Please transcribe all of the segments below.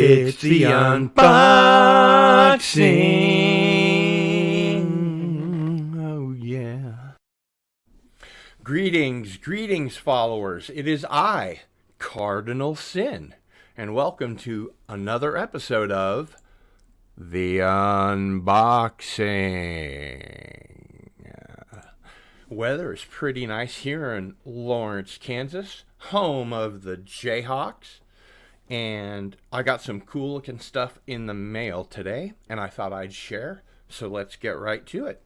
It's the unboxing. Oh, yeah. Greetings, followers. It is I, Cardinal Sin, and welcome to another episode of the unboxing. Weather is pretty nice here in Lawrence, Kansas, home of the Jayhawks. And I got some cool looking stuff in the mail today, and I thought I'd share. So let's get right to it.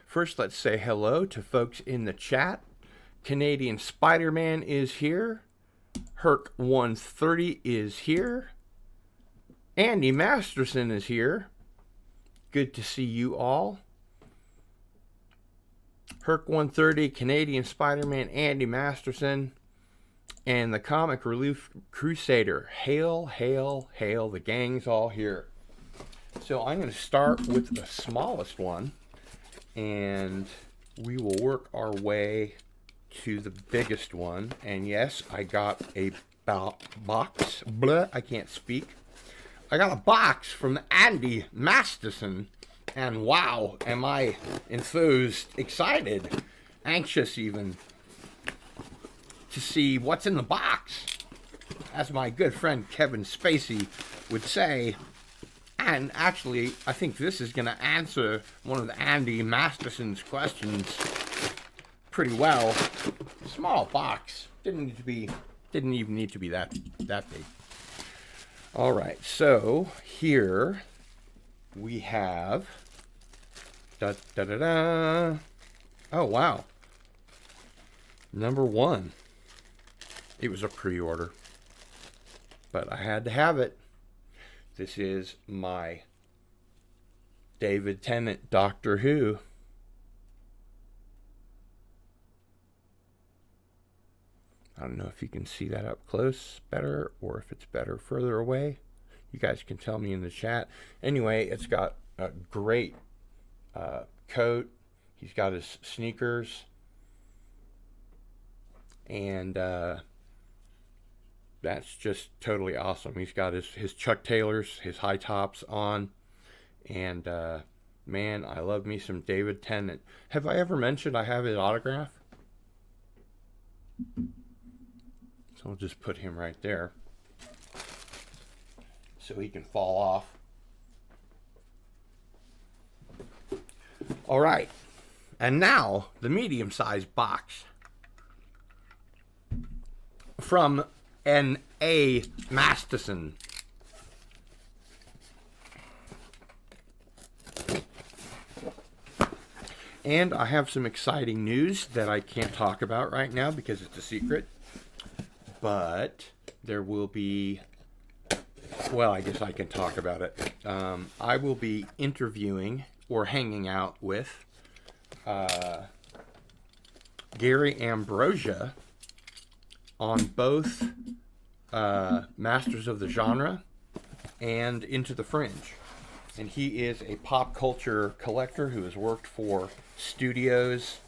First, let's say hello to folks in the chat. Canadian Spider-Man is here. Herc 130 is here. Andy Masterson is here. Good to see you all. Herc 130, Canadian Spider-Man, Andy Masterson, and the Comic Relief Crusader. Hail, hail, hail. The gang's all here. So I'm going to start with the smallest one, and we will work our way to the biggest one. And yes, I got a box. Blah, I can't speak. I got a box from Andy Masterson, and wow, am I enthused, excited, anxious even, to see what's in the box, as my good friend Kevin Spacey would say. And actually, I think this is going to answer one of Andy Masterson's questions pretty well. Small box, didn't even need to be that big. All right, so here we have oh wow, number one. It was a pre-order, but I had to have it. This is my David Tennant Doctor Who. I don't know if you can see that up close better or if it's better further away. You guys can tell me in the chat. Anyway, it's got a great coat. He's got his sneakers. And that's just totally awesome. He's got his Chuck Taylors, his high tops on. And man, I love me some David Tennant. Have I ever mentioned I have his autograph? So I'll just put him right there so he can fall off. All right, and now the medium-sized box from N.A. Masterson. And I have some exciting news that I can't talk about right now because it's a secret. But there will be, well, I guess I can talk about it. I will be interviewing or hanging out with Gary Ambrosia on both Masters of the Genre and Into the Fringe. And he is a pop culture collector who has worked for studios,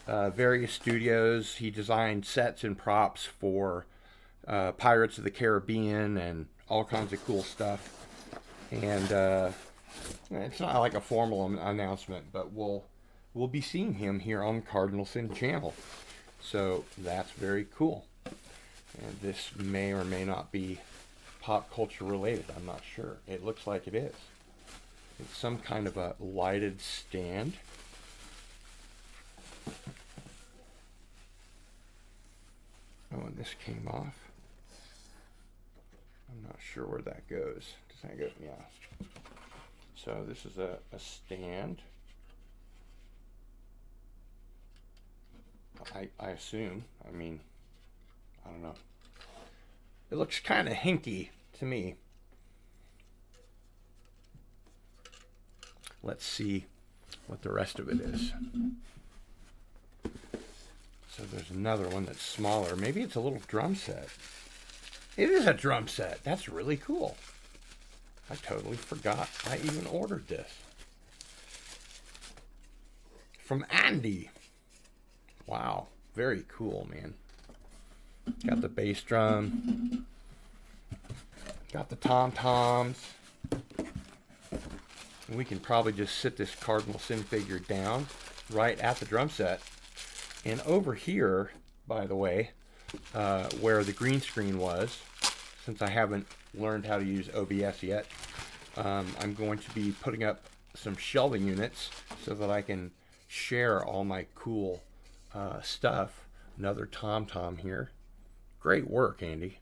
various studios. He designed sets and props for Pirates of the Caribbean and all kinds of cool stuff. And it's not like a formal announcement, but we'll be seeing him here on Cardinal Sin channel. So that's very cool. And this may or may not be pop culture related. I'm not sure. It looks like it is. It's some kind of a lighted stand. Oh, and this came off. I'm not sure where that goes. Does that go? Yeah. So this is a stand. I assume. I mean, I don't know. It looks kind of hinky to me. Let's see what the rest of it is. So there's another one that's smaller. Maybe it's a little drum set. It is a drum set. That's really cool. I totally forgot I even ordered this. From Andy. Wow. Very cool, man. Got the bass drum. Got the tom-toms. We can probably just sit this Cardinal Sin figure down right at the drum set. And over here, by the way, where the green screen was, since I haven't learned how to use OBS yet, I'm going to be putting up some shelving units so that I can share all my cool stuff. Another tom-tom here. Great work, Andy.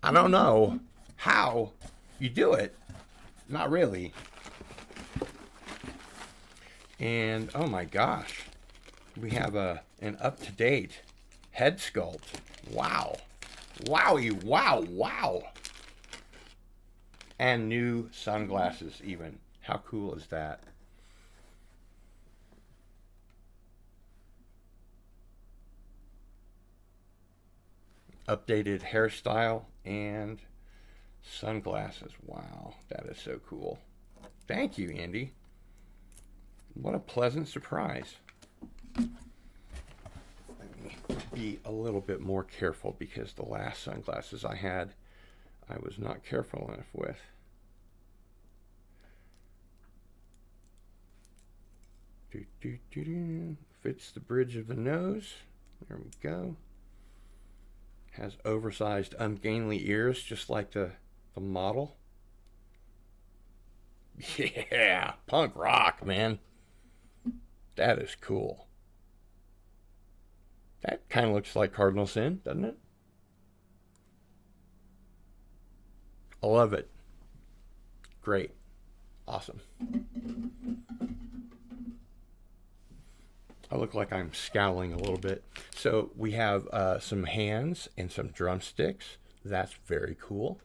I don't know how you do it. Not really. And oh my gosh, we have an up-to-date head sculpt. Wow. Wowie, wow, wow. And new sunglasses even. How cool is that? Updated hairstyle and sunglasses. Wow, that is so cool. Thank you, Andy. What a pleasant surprise. Let me be a little bit more careful because the last sunglasses I had, I was not careful enough with. Fits the bridge of the nose. There we go. Has oversized, ungainly ears, just like the model. Yeah, punk rock, man. That is cool. That kind of looks like Cardinal Sin, doesn't it? I love it. Great. Awesome. I look like I'm scowling a little bit. So we have some hands and some drumsticks. That's very cool.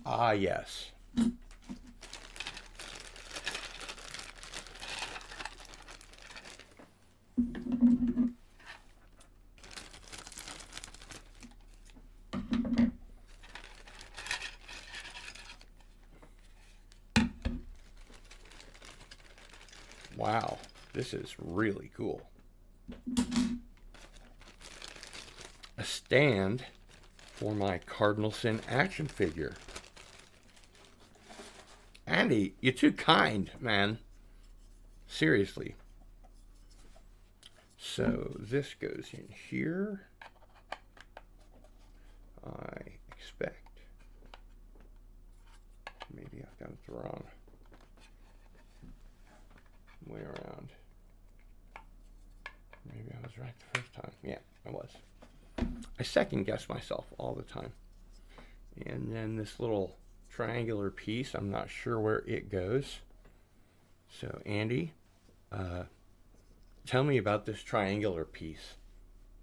Ah, yes. Wow, this is really cool. A stand for my Cardinal Sin action figure. Andy, you're too kind, man. Seriously. So this goes in here. I expect. Maybe I've got it the wrong way around. Maybe I was right the first time. Yeah, I was. I second guess myself all the time. And then this little triangular piece, I'm not sure where it goes. So Andy, tell me about this triangular piece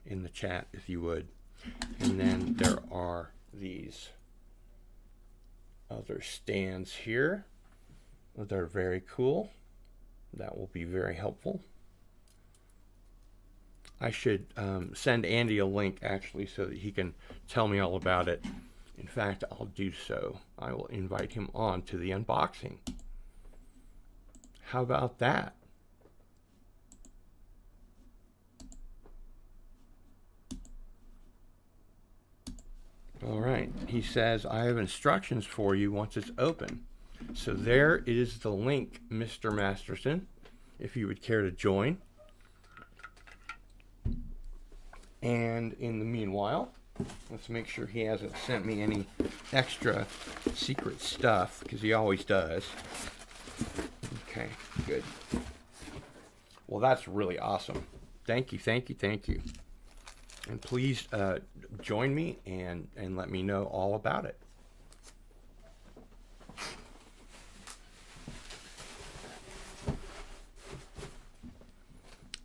in the chat if you would. And then there are these other stands here. They're very cool. That will be very helpful. I should send Andy a link actually so that he can tell me all about it. In fact, I'll do so. I will invite him on to the unboxing. How about that? All right, he says, I have instructions for you once it's open. So there is the link, Mr. Masterson, if you would care to join. And in the meanwhile, let's make sure he hasn't sent me any extra secret stuff, because he always does. Okay, good. Well, that's really awesome. Thank you, thank you, thank you. And please join me and let me know all about it.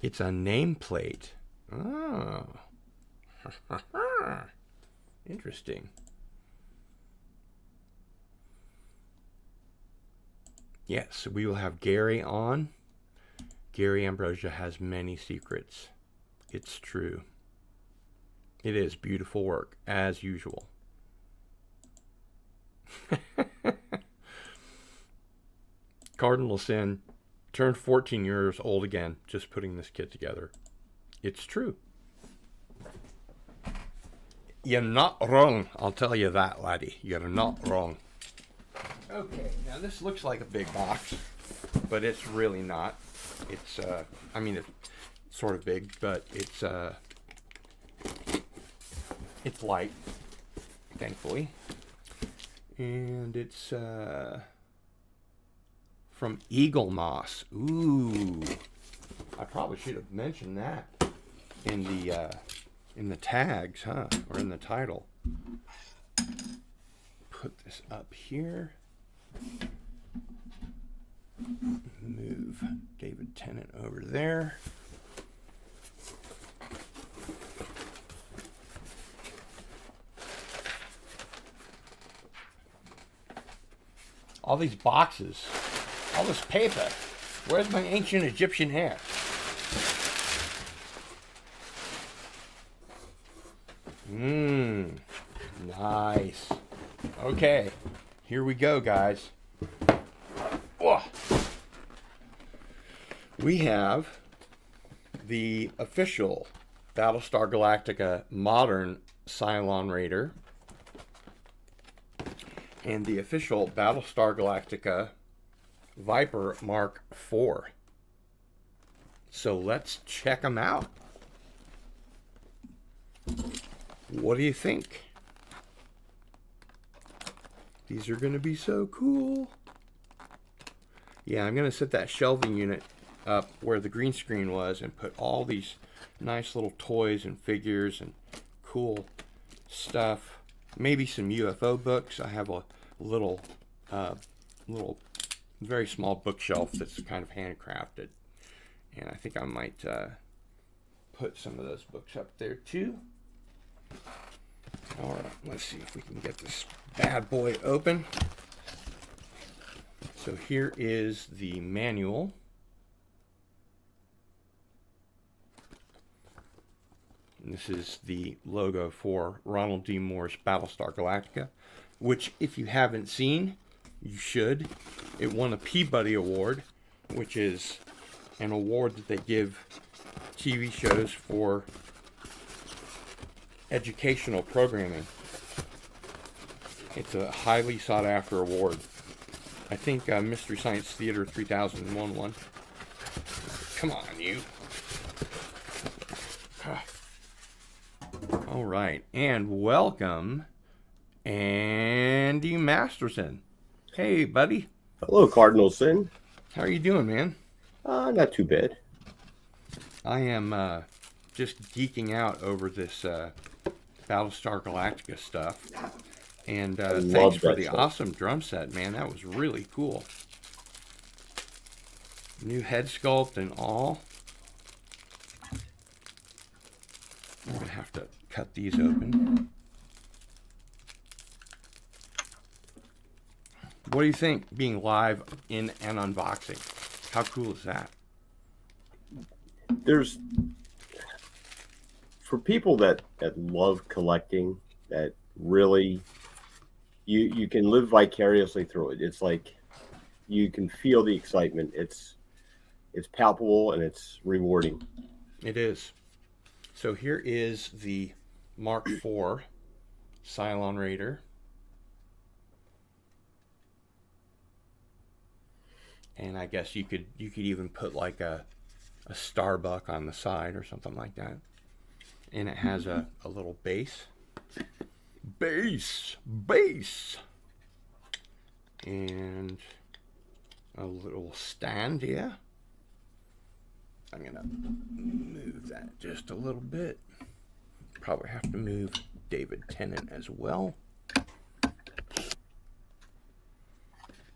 It's a nameplate. Oh. Interesting. Yes, we will have Gary on. Gary Ambrosia has many secrets. It's true. It is beautiful work, as usual. Cardinal Sin turned 14 years old again, just putting this kit together. It's true. You're not wrong. I'll tell you that, laddie. You're not wrong. Okay, now this looks like a big box, but it's really not. It's, I mean, it's sort of big, but it's light, thankfully. And it's, from Eagle Moss. Ooh. I probably should have mentioned that in the tags, huh? Or in the title. Put this up here. Move David Tennant over there. All these boxes, all this paper. Where's my ancient Egyptian hair? Nice. Okay, here we go, guys. Whoa. We have the official Battlestar Galactica Modern Cylon Raider and the official Battlestar Galactica Viper Mark IV. So let's check them out. What do you think? These are going to be so cool. Yeah, I'm going to set that shelving unit up where the green screen was and put all these nice little toys and figures and cool stuff. Maybe some UFO books. I have a little very small bookshelf that's kind of handcrafted. And I think I might put some of those books up there too. All right, let's see if we can get this bad boy open. So here is the manual. And this is the logo for Ronald D. Moore's Battlestar Galactica, which, if you haven't seen, you should. It won a Peabody Award, which is an award that they give TV shows for educational programming. It's a highly sought after award. I think Mystery Science Theater 3001 won. Come on, you. All right, and welcome, Andy Masterson. Hey, buddy. Hello, Cardinal Sin. How are you doing, man? Not too bad. I am just geeking out over this Battlestar Galactica stuff. And thanks for the awesome drum set, man. That was really cool. New head sculpt and all. I'm going to have to cut these open. What do you think being live in an unboxing? How cool is that? There's, for people that love collecting, that really, you can live vicariously through it. It's like you can feel the excitement. It's palpable and it's rewarding. It is. So here is the Mark IV Cylon Raider. And I guess you could even put like a Starbuck on the side or something like that. And it has a little base. Base! And a little stand here. I'm going to move that just a little bit. Probably have to move David Tennant as well.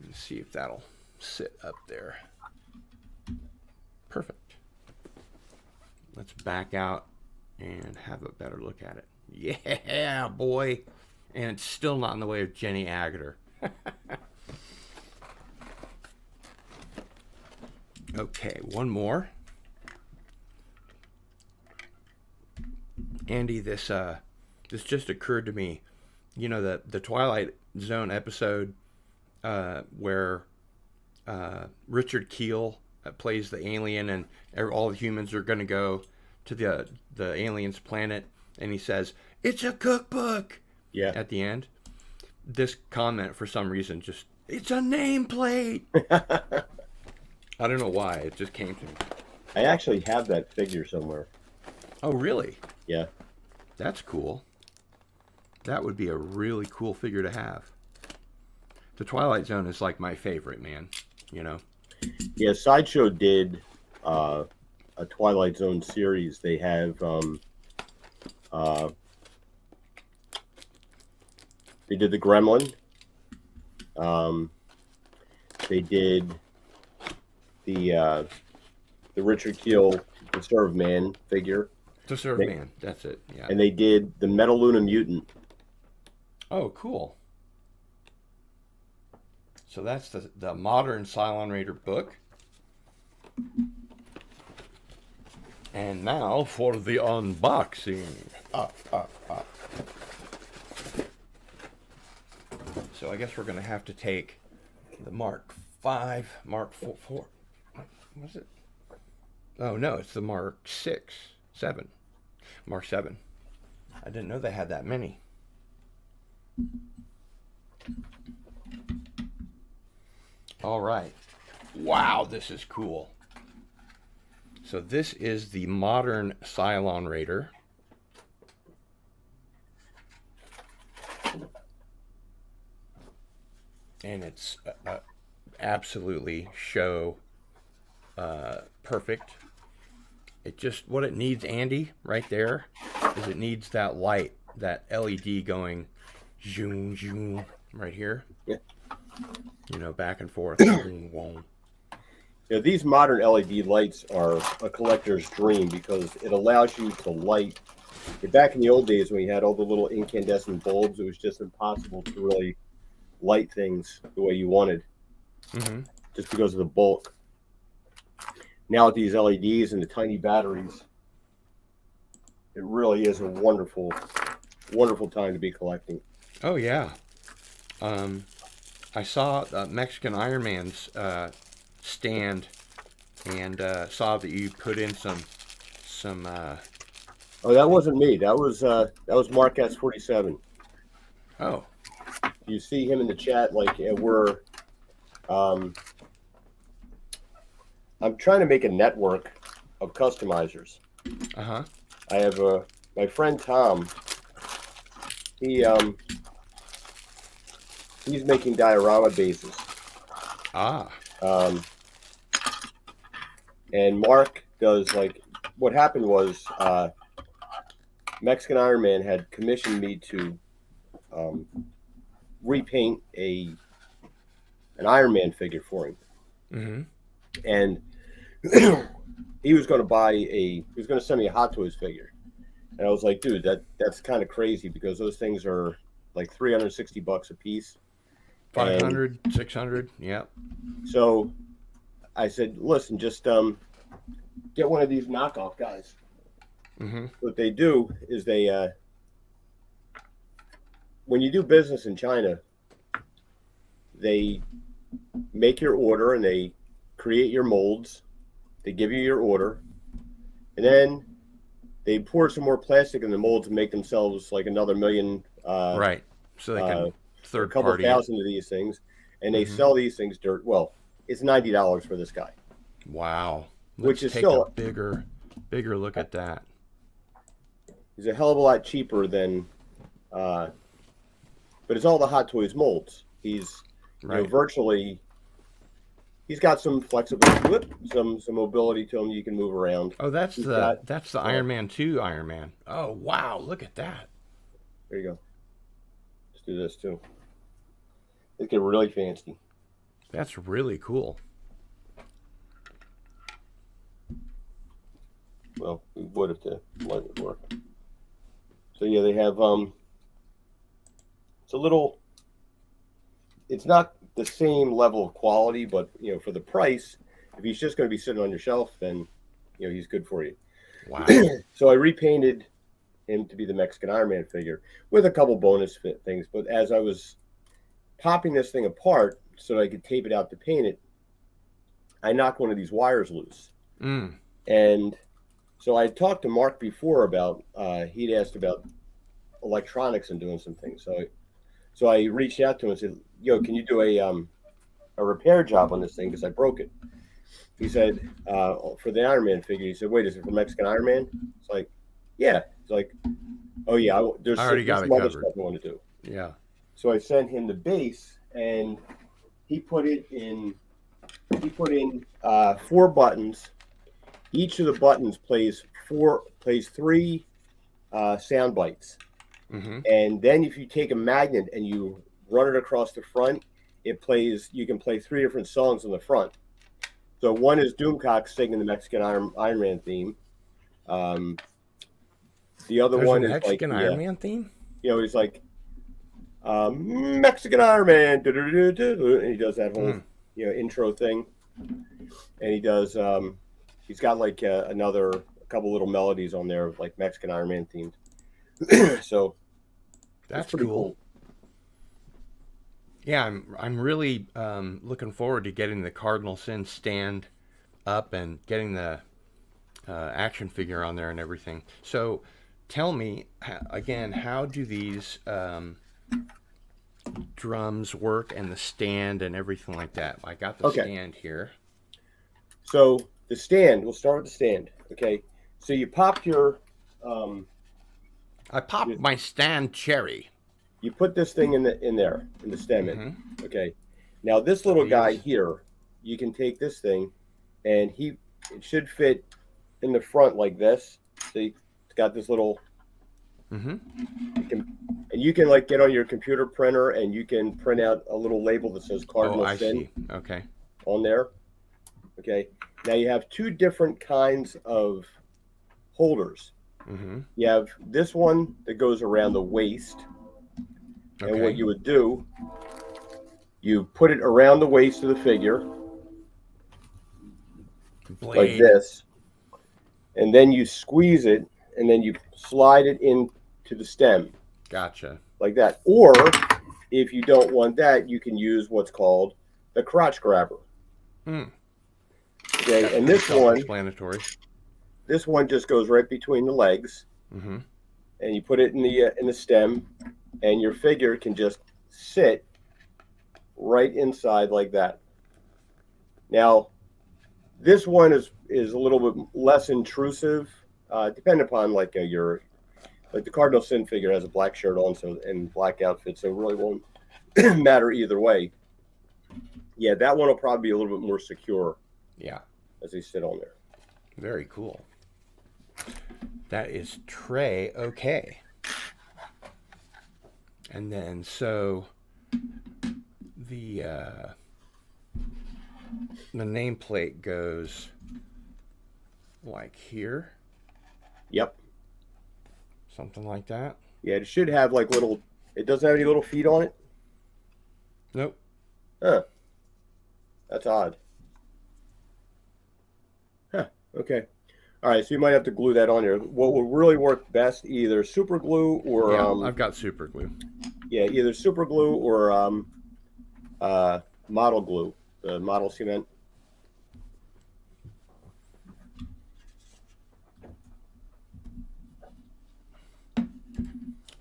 Let's see if that'll sit up there. Perfect. Let's back out and have a better look at it. Yeah, boy. And it's still not in the way of Jenny Agutter. Okay, one more. Andy, this just occurred to me. You know, the Twilight Zone episode where Richard Keel plays the alien, and all the humans are going to go to the alien's planet, and he says, It's a cookbook Yeah. at the end. This comment, for some reason, just, it's a nameplate. I don't know why. It just came to me. I actually have that figure somewhere. Oh, really? Yeah. That's cool. That would be a really cool figure to have. The Twilight Zone is like my favorite, man. You know? Yeah, Sideshow did a Twilight Zone series. They have they did the Gremlin. They did the Richard Keel Conserve Man figure. Conserve Man. That's it. Yeah. And they did the Metaluna Mutant. Oh, cool. So that's the modern Cylon Raider book. And now for the unboxing. So I guess we're going to have to take the Mark 5, Mark 4. What was it? Oh, no, it's the Mark 6, 7. Mark 7. I didn't know they had that many. All right. Wow, this is cool. So this is the modern Cylon Raider. And it's absolutely show perfect. It just, what it needs, Andy, right there, is it needs that light, that LED going zoom, zoom, right here. Yeah. You know, back and forth. Yeah, these modern LED lights are a collector's dream because it allows you to light. Back in the old days when you had all the little incandescent bulbs, it was just impossible to really light things the way you wanted, just because of the bulk. Now with these LEDs and the tiny batteries, it really is a wonderful, wonderful time to be collecting. Oh, yeah. I saw Mexican Iron Man's stand and saw that you put in some Oh, that wasn't me. That was Mark S47. Oh. You see him in the chat, like we're I'm trying to make a network of customizers. Uh-huh. I have my friend Tom. He's making diorama bases. Ah. And Mark does, like, what happened was Mexican Iron Man had commissioned me to repaint an Iron Man figure for him. And he was going to send me a Hot Toys figure. And I was like, dude, that's kind of crazy because those things are like $360 a piece. 500, 600, yeah. So I said, listen, just get one of these knockoff guys. What they do is they, when you do business in China, they make your order and they create your molds. They give you your order, and then they pour some more plastic in the molds and make themselves like another million. Right. So they can third a couple party thousand of these things, and they sell these things dirt. Well, it's $90 for this guy. Wow. Which is take still a bigger look at that. He's a hell of a lot cheaper than, but it's all the Hot Toys molds. He's virtually. He's got some flexibility, some mobility to him. You can move around. Oh, that's the Iron Man 2 Iron Man. Oh, wow, look at that. There you go. Let's do this too. They get really fancy. That's really cool. Well, we would if the light would work. So yeah, they have it's a little. It's not the same level of quality, but for the price, if he's just going to be sitting on your shelf, then he's good for you. Wow. So I repainted him to be the Mexican Iron Man figure with a couple bonus things. But as I was popping this thing apart so that I could tape it out to paint it, I knocked one of these wires loose. And so I talked to Mark before about he'd asked about electronics and doing some things. So I reached out to him and said, "Yo, can you do a repair job on this thing because I broke it?" He said, "For the Iron Man figure." He said, "Wait, is it for Mexican Iron Man?" It's like, "Yeah." It's like, "Oh yeah, I already got it some other covered. stuff I want to do." Yeah. So I sent him the base, and he put it in. He put in 4 buttons. Each of the buttons plays 3 sound bites, Mm-hmm. and then if you take a magnet and you run it across the front, it plays. You can play 3 different songs on the front. So one is Doomcock singing the Mexican Iron Man theme. Um, the other There's a one is like Mexican Iron Man theme? he's like Mexican Iron Man, and he does that whole Mm. intro thing, and he does he's got like a couple little melodies on there like Mexican Iron Man themed. So it's That's pretty cool. cool. Yeah, I'm really looking forward to getting the Cardinal Sin stand up and getting the action figure on there and everything. So, tell me again, how do these drums work and the stand and everything like that? I got the Okay, stand here. so the stand. We'll start with the stand. Okay, so you popped um, I your popped my stand cherry. you put this thing in there in the stem in. Mm-hmm. Okay. Now this So little guy he's here, you can take this thing, and it should fit in the front like this. See, it's got this little. mm-hmm. You can, and you can like get on your computer printer, and you can print out a little label that says Oh, Cardinal I Sin see. Okay. on there. Okay. Now you have 2 different kinds of holders. Mm-hmm. You have this one that goes around the waist, and what Okay. you would do, you put it around the waist of the figure like Blade. this, and then you squeeze it, and then you slide it into the stem Gotcha. like that. Or if you don't want that, you can use what's called the crotch grabber. Hmm. Okay, That's and pretty self-explanatory. this one just goes right between the legs, Mm-hmm. and you put it in the stem, and your figure can just sit right inside like that. Now, this one is a little bit less intrusive, depending upon like your like the Cardinal Sin figure has a black shirt on, so and black outfit, so it really won't matter either way. Yeah, that one will probably be a little bit more secure Yeah. as they sit on there. Very cool. That is Trey. Okay. And then so the nameplate goes like here, Yep. something like that. Yeah, it should have like little. It doesn't have any little feet on it. Nope. Huh. That's odd. Huh. Okay. All right. So you might have to glue that on there. What will really work best, either super glue or Yeah, I've got super glue. yeah, either super glue or model glue, the model cement.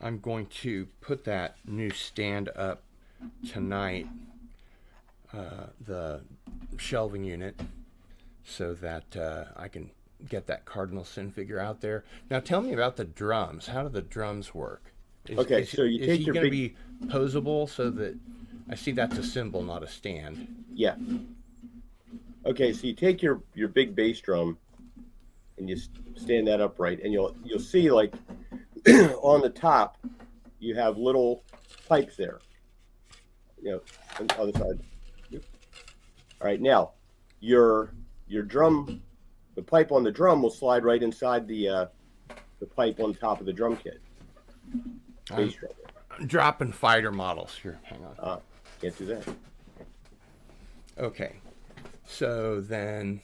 I'm going to put that new stand up tonight, the shelving unit, so that I can get that Cardinal Sin figure out there. Now, tell me about the drums. How do the drums work? Okay, so you is take he your going to big be posable so that I see that's a symbol, not a stand? yeah. Okay, so you take your big bass drum and you stand that upright, and you'll see like on the top you have little pipes there. You know, on the other side. All right, now your drum, the pipe on the drum will slide right inside the pipe on top of the drum kit. Bass I'm drum. dropping fighter models here. Hang on. Can't do that. Okay. So then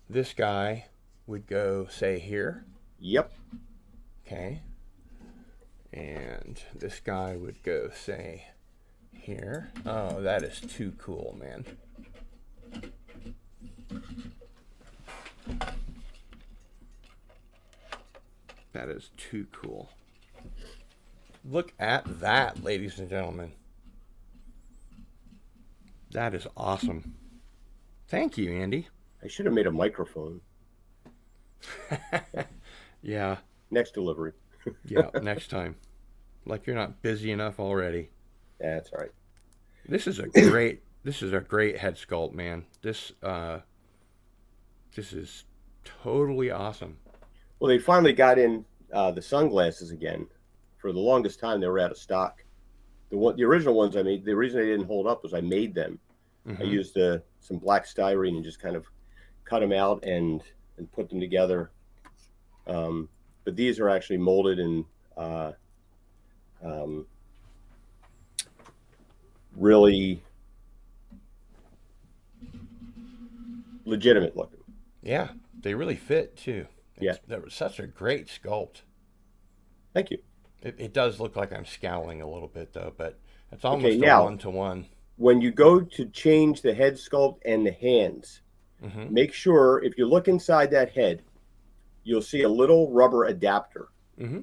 this guy would go, say, here. Yep. Okay. And this guy would go, say, here. Oh, that is too cool, man. That is too cool. Look at that, ladies and gentlemen. That is awesome. Thank you, Andy. I should have made a microphone. Yeah, Next delivery. yeah, next time. Like you're not busy enough already. That's all right. This is a great head sculpt, man. This is totally awesome. Well, they finally got in the sunglasses again. For the longest time, they were out of stock. The original ones I made, the reason they didn't hold up was I made them. I Hmm. used some black styrene and just kind of cut them out and put them together. But these are actually molded and um, really legitimate looking. Yeah, they really fit too. Yeah, That was such a great sculpt. thank you. It does look like I'm scowling a little bit though, but it's Okay, almost a now 1-to-1. when you go to change the head sculpt and the hands, Hmm. make sure if you look inside that head, you'll see a little rubber adapter. Hmm.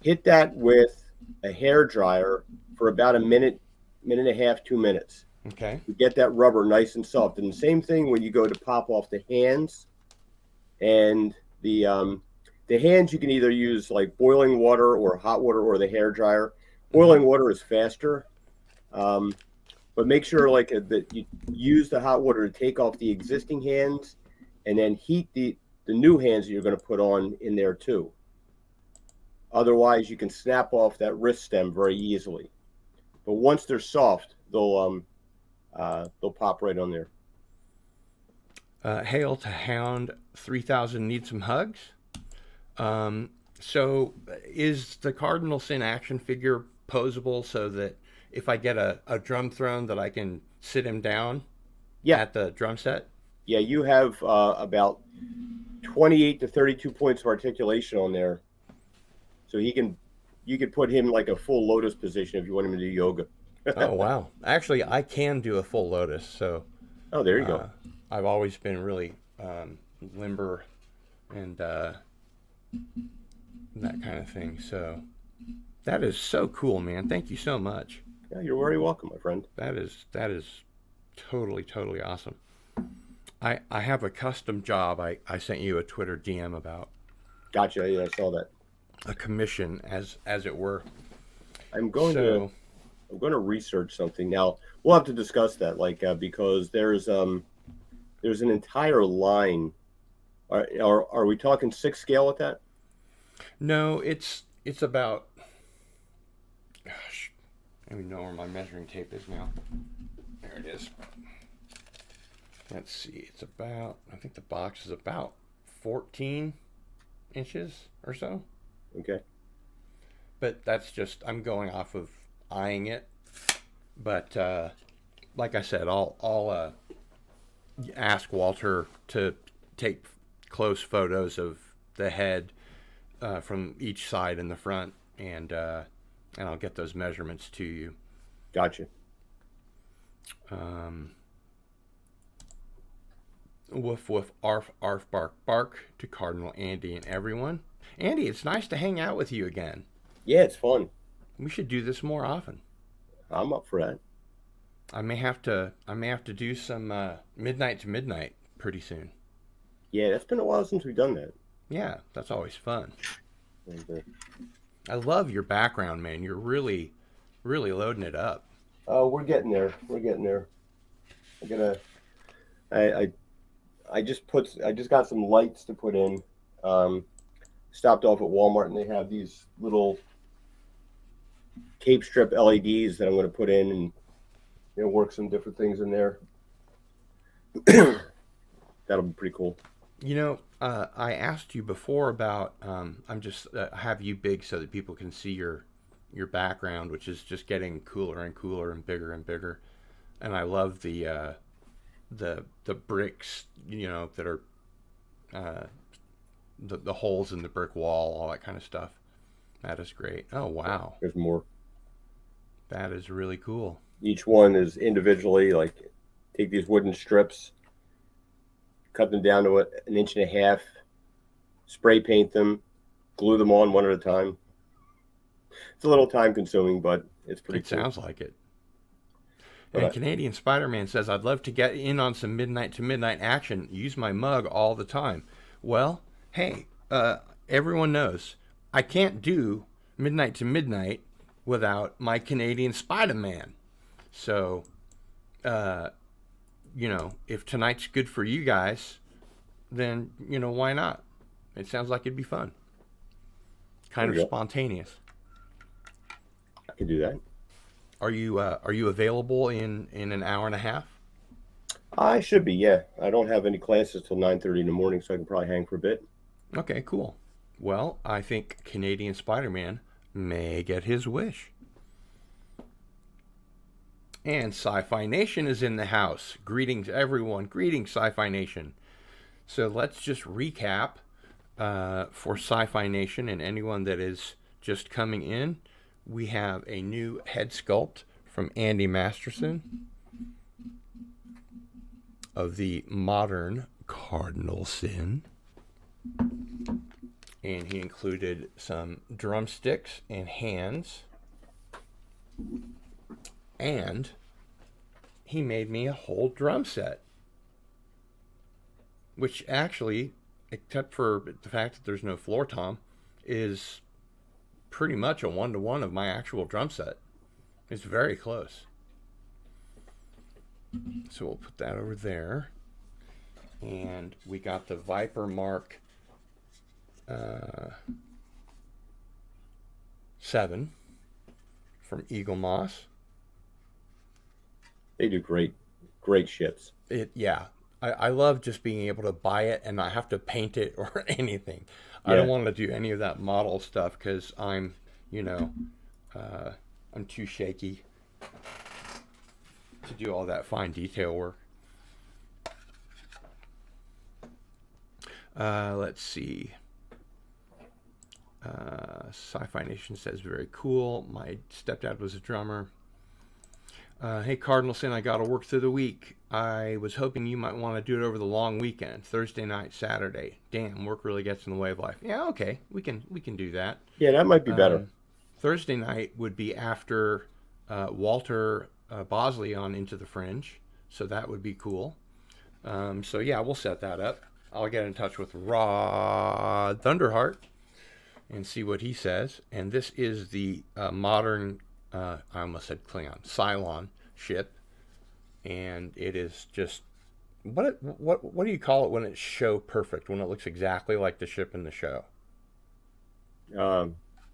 Hit that with a hair dryer for about a minute, minute and a half, 2 minutes. Okay. You get that rubber nice and soft. And the same thing when you go to pop off the hands and the hands. You can either use like boiling water or hot water or the hair dryer. Hmm. Boiling water is faster, um, but make sure like that you use the hot water to take off the existing hands, and then heat the new hands that you're going to put on in there too. Otherwise, you can snap off that wrist stem very easily. But once they're soft, they'll pop right on there. Hail to Hound 3000 need some hugs. So is the Cardinal Sin action figure posable so that if I get a drum thrown that I can sit him down Yeah, at the drum set? yeah. You have about 28 to 32 points of articulation on there, so you could put him like a full lotus position if you want him to do yoga. Oh wow! Actually, I can do a full lotus, so Oh, there you go. uh, I've always been really limber and that kind of thing. So that is so cool, man. Thank you so much. Yeah, you're very welcome, my friend. That is totally awesome. I have a custom job. I sent you a Twitter DM about Gotcha. Yeah, I saw that. a commission, as it were. I'm going to So I'm going to research something now. We'll have to discuss that, like because there's an entire line. Are we talking 6 scale with that? no, it's about. Gosh, I don't even know where my measuring tape is now. There it is. Let's see. It's about. I think the box is about 14 inches or so. Okay. But that's just I'm going off of eyeing it. But like I said, I'll ask Walter to take close photos of the head from each side and the front, and I'll get those measurements to you. Gotcha. Um, woof woof arf arf bark bark to Cardinal Andy and everyone. Andy, it's nice to hang out with you again. Yeah, it's fun. We should do this more often. I'm up for that. I may have to do some midnight to midnight pretty soon. Yeah, it's been a while since we've done that. Yeah, that's always fun. And, I love your background, man. You're really loading it up. we're getting there. We're getting there. I gotta. I I just got some lights to put in. Um, Stopped off at Walmart and they have these little tape strip LEDs that I'm going to put in and work some different things in there. That'll be pretty cool. I asked you before about I'm just have you big so that people can see your background, which is just getting cooler and cooler and bigger and bigger. And I love the bricks, that are uh, the holes in the brick wall, all that kind of stuff. That is great. Oh wow, There's more. that is really cool. Each one is individually like take these wooden strips, cut them down to an inch and a half, spray paint them, glue them on one at a time. It's a little time consuming, but it's pretty It cool. sounds like it. But And Canadian Spider-Man says, I'd love to get in on some midnight to midnight action. Use my mug all the time. Well, hey, everyone knows I can't do midnight to midnight without my Canadian Spider-Man. So, uh, if tonight's good for you guys, then, why not? It sounds like it'd be fun. Kind there of we go. spontaneous. I can do that. Are you available in an hour and a half? I should be, yeah. I don't have any classes till 9:30 in the morning, so I can probably hang for a bit. Okay, cool. Well, I think Canadian Spider-Man may get his wish. And Sci-Fi Nation is in the house. Greetings, everyone. Greetings, Sci-Fi Nation. So let's just recap for Sci-Fi Nation and anyone that is just coming in. We have a new head sculpt from Andy Masterson of the modern Cardinal Sin. And he included some drumsticks and hands. And he made me a whole drum set. Which actually, except for the fact that there's no floor tom, is pretty much a one-to-one of my actual drum set. It's very close. So we'll put that over there. And we got the Viper Mark 7 from Eagle Moss. They do great ships. I love just being able to buy it and not have to paint it or anything. I Yeah. don't want to do any of that model stuff because I'm too shaky to do all that fine detail work. Let's see. Sci-Fi Nation says very cool. My stepdad was a drummer. Hey Cardinalson, I got to work through the week. I was hoping you might want to do it over the long weekend, Thursday night, Saturday. Damn, work really gets in the way of life. Yeah, okay, we can do that. Yeah, that might be better. Thursday night would be after Walter Bosley on Into the Fringe, so that would be cool. So yeah, we'll set that up. I'll get in touch with Rod Thunderheart and see what he says. And this is the modern, I almost said Klingon, Cylon ship, and it is just what do you call it when it's show perfect, when it looks exactly like the ship in the show?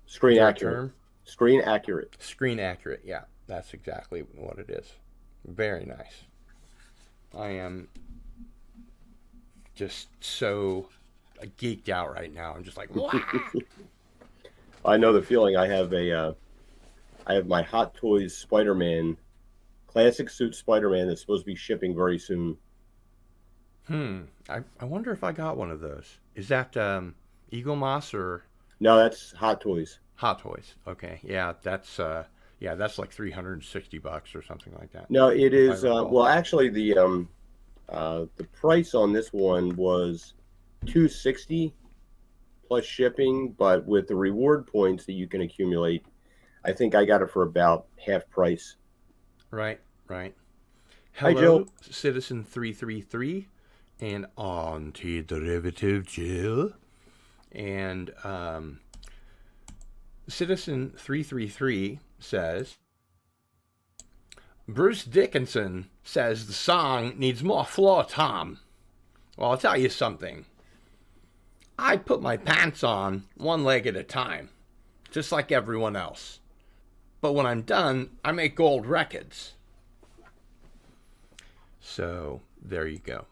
Screen Is there a accurate. term? Screen accurate. Screen accurate. Yeah, that's exactly what it is. Very nice. I am just so geeked out right now. I'm just like, wow. I know the feeling. I have my Hot Toys Spider-Man, classic suit Spider-Man that's supposed to be shipping very soon. I wonder if I got one of those. Is that Eagle Moss or No, that's Hot Toys. Hot Toys? Okay, yeah, that's like $360 or something like that. No, it if I is. recall. Well, actually, the price on this one was $260 plus shipping, but with the reward points that you can accumulate, I think I got it for about half price. Right. Hi, Hello, Jill. Citizen 333 and Anti-Derivative Jill. And Citizen 333 says, Bruce Dickinson says the song needs more floor tom. Well, I'll tell you something. I put my pants on one leg at a time, just like everyone else. But when I'm done, I make gold records. So there you go.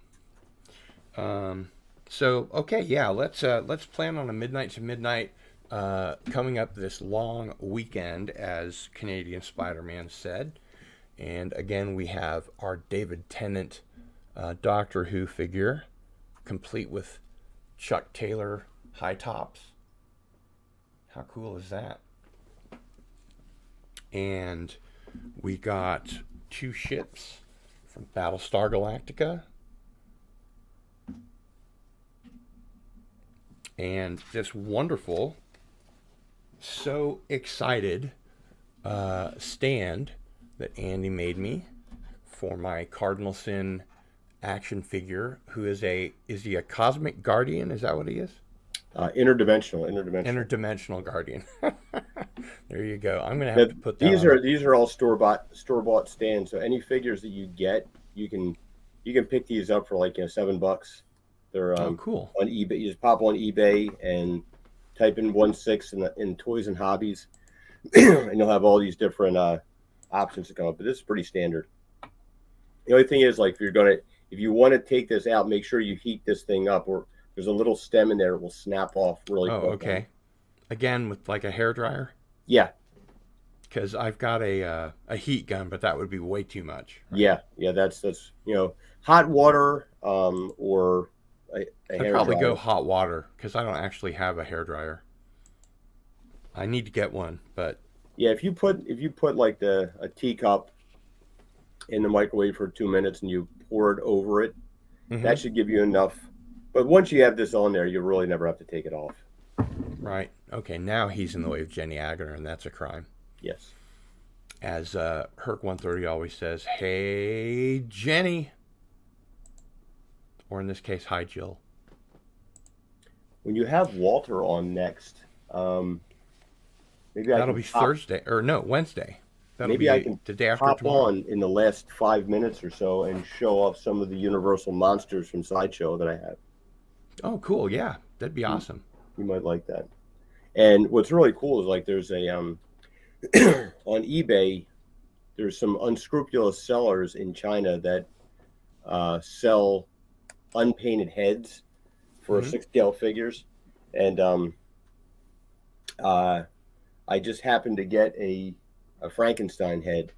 Okay, yeah, let's plan on a midnight to midnight coming up this long weekend, as Canadian Spider-Man said. And again, we have our David Tennant Doctor Who figure, complete with Chuck Taylor high tops. How cool is that? And we got 2 ships from Battlestar Galactica. And this wonderful so excited stand that Andy made me for my Cardinal Sin action figure, who is he a cosmic guardian? Is that what he is? Interdimensional. Interdimensional guardian. There you go. I'm gonna have That to put that these on. are all store bought stands. So any figures that you get, you can pick these up for like $7. They're Oh, cool. on eBay. You just pop on eBay and type in 1/6 in toys and hobbies, and you'll have all these different options to come up. But this is pretty standard. The only thing is, like, if you want to take this out, make sure you heat this thing up, or there's a little stem in there that will snap off really Oh, quick. okay. Again, with like a hair dryer, Yeah, because I've got a heat gun, but that would be way too much. Right? yeah. That's hot water or a I'd hair probably dryer. go hot water because I don't actually have a hair dryer. I need to get one, but Yeah, if you put like a teacup in the microwave for 2 minutes and you pour it over it, mm-hmm. that should give you enough. But once you have this on there, you really never have to take it off. Right. Okay, now he's in the way of Jenny Agner, and that's a crime. Yes. As Herc 130 always says, "Hey, Jenny," or in this case, "Hi, Jill." When you have Walter on next, maybe I That'll can be Thursday, or no, Wednesday. That'll maybe I be can the day after hop tomorrow. on in the last 5 minutes or so and show off some of the Universal monsters from Sideshow that I have. Oh, cool. Yeah, that'd be awesome. You might like that. And what's really cool is, like, there's a on eBay, there's some unscrupulous sellers in China that sell unpainted heads for Mm-hmm. 6 scale figures, and I just happened to get a Frankenstein head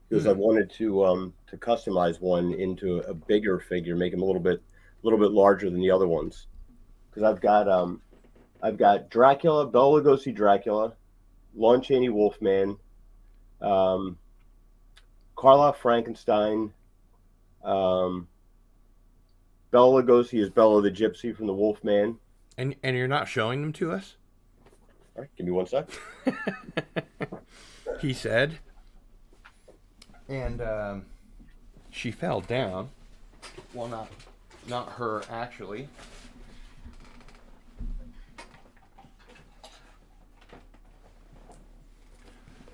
because I Hmm. wanted to customize one into a bigger figure, make him a little bit larger than the other ones. Because I've got Dracula, Bela Lugosi Dracula, Lon Chaney Wolfman, um, Karloff Frankenstein, um, Bela Lugosi is Bela the Gypsy from the Wolfman. And you're not showing them to us? All right, give me 1 sec. He said. And she fell down. Well, not her actually.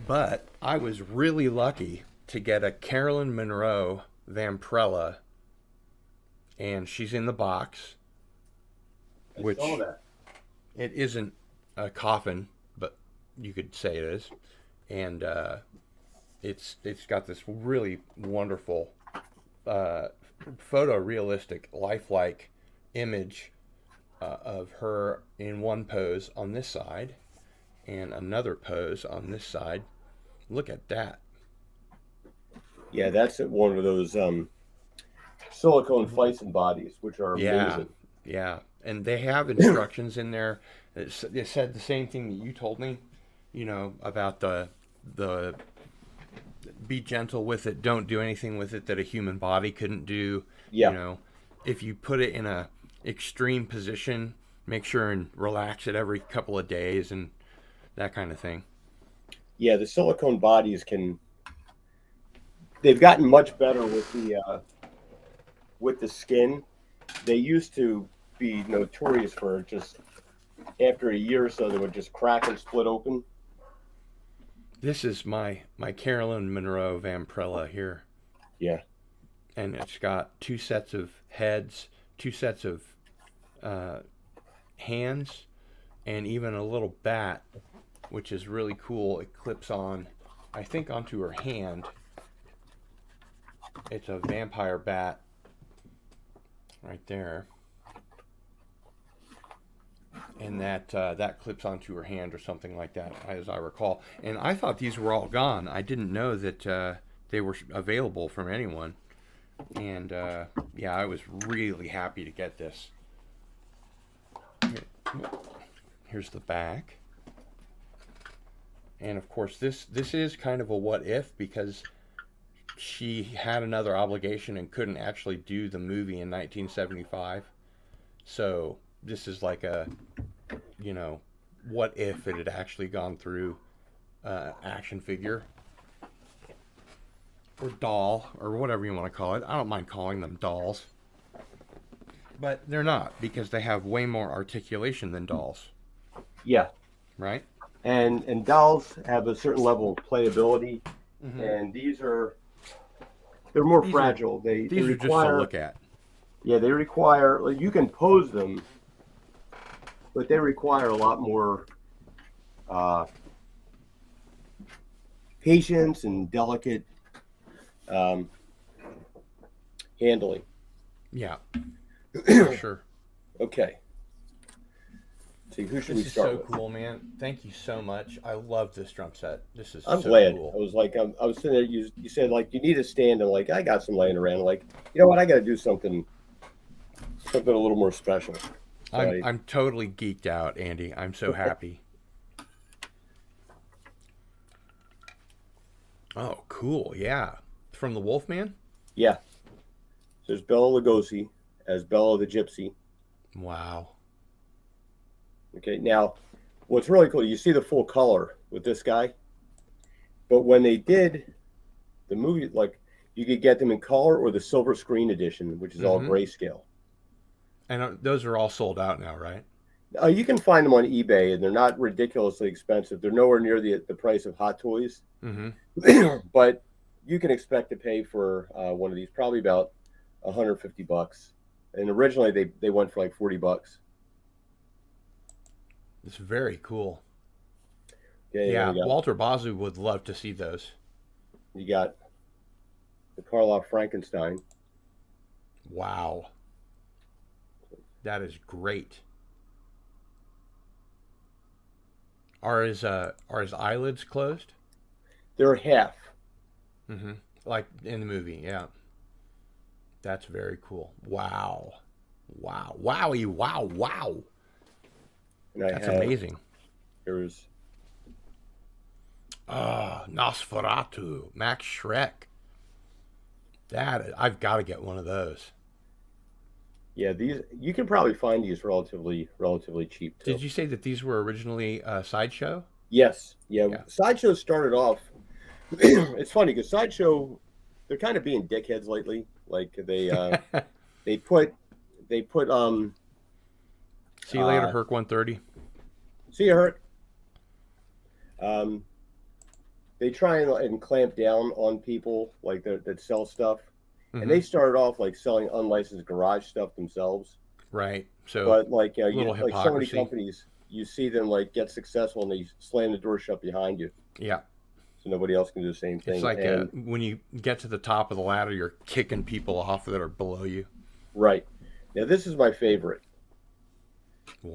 But I was really lucky to get a Carolyn Monroe Vampirella, and she's in the box, which I saw that. it isn't a coffin, but you could say it is, and it's got this really wonderful photorealistic, lifelike image of her in one pose on this side, and another pose on this side. Look at that. Yeah, that's one of those silicone Fison bodies, which are Yeah, amazing. yeah. And they have instructions in there. It said the same thing that you told me, about the be gentle with it. Don't do anything with it that a human body couldn't do. You Yeah, know, if you put it in a extreme position, make sure and relax it every couple of days and that kind of thing. yeah, the silicone bodies they've gotten much better with the skin. They used to be notorious for just after a year or so they would just crack and split open. This is my Carolyn Monroe Vampirella here, Yeah, and it's got two sets of heads, two sets of uh, hands, and even a little bat, which is really cool. It clips on, I think, onto her hand. It's a vampire bat right there, and that clips onto her hand or something like that, as I recall. And I thought these were all gone. I didn't know that they were available from anyone. And yeah, I was really happy to get this. Here's the back. And of course, this is kind of a what if, because she had another obligation and couldn't actually do the movie in 1975. So this is like a, you know, what if it had actually gone through action figure or doll or whatever you want to call it. I don't mind calling them dolls. But they're not, because they have way more articulation than dolls, Yeah, right? and dolls have a certain level of playability, Mm-hmm. and they're more These fragile. are They these are just to require look at. yeah they require like, you can pose them, but they require a lot more uh, patience and delicate um, handling. Yeah, for sure. Okay. See, who should we This is start so with? cool, man. Thank you so much. I love this drum set. This is I'm so glad. cool. I was like, I was sitting there. You said like you need a stand. I'm like, I got some laying around. Like, you know what? I got to do something a little more special. So I'm totally geeked out, Andy. I'm so happy. Oh, cool. Yeah. From the Wolfman? yeah. There's Bela Lugosi as Bela the Gypsy. Wow. Okay. Now, what's really cool, you see the full color with this guy, but when they did the movie, like you could get them in color or the silver screen edition, which is all Mm-hmm. grayscale. And those are all sold out now, right? You can find them on eBay, and they're not ridiculously expensive. They're nowhere near the price of Hot Toys, Mm-hmm. but you can expect to pay for one of these probably about $150. And originally they went for like $40. It's very cool. Okay, there Yeah, we go. Walter Bazzu would love to see those. You got the Karloff Frankenstein. Wow. That is great. Are his eyelids closed? They're half. Mm-hmm. Like in the movie, yeah. That's very cool. Wow. Wow. Wowie. Wow. Wow. And I That's have amazing. there's Ah, Nosferatu, Max Shrek. I've got to get one of those. yeah, these you can probably find these relatively cheap too. Did you say that these were originally Sideshow? Yes, yeah. Yeah. Sideshow started off. It's funny because Sideshow, they're kind of being dickheads lately. Like they put they put See you later, uh Herc 130. see you hurt. Um, they try and clamp down on people like that sell stuff, and Mm-hmm. they started off like selling unlicensed garage stuff themselves. Right. So But like little like so many hypocrisy. companies, you see them like get successful and they slam the door shut behind you, Yeah. so nobody else can do the same It's thing. like And when you get to the top of the ladder, you're kicking people off that are below you. right now, this is my favorite.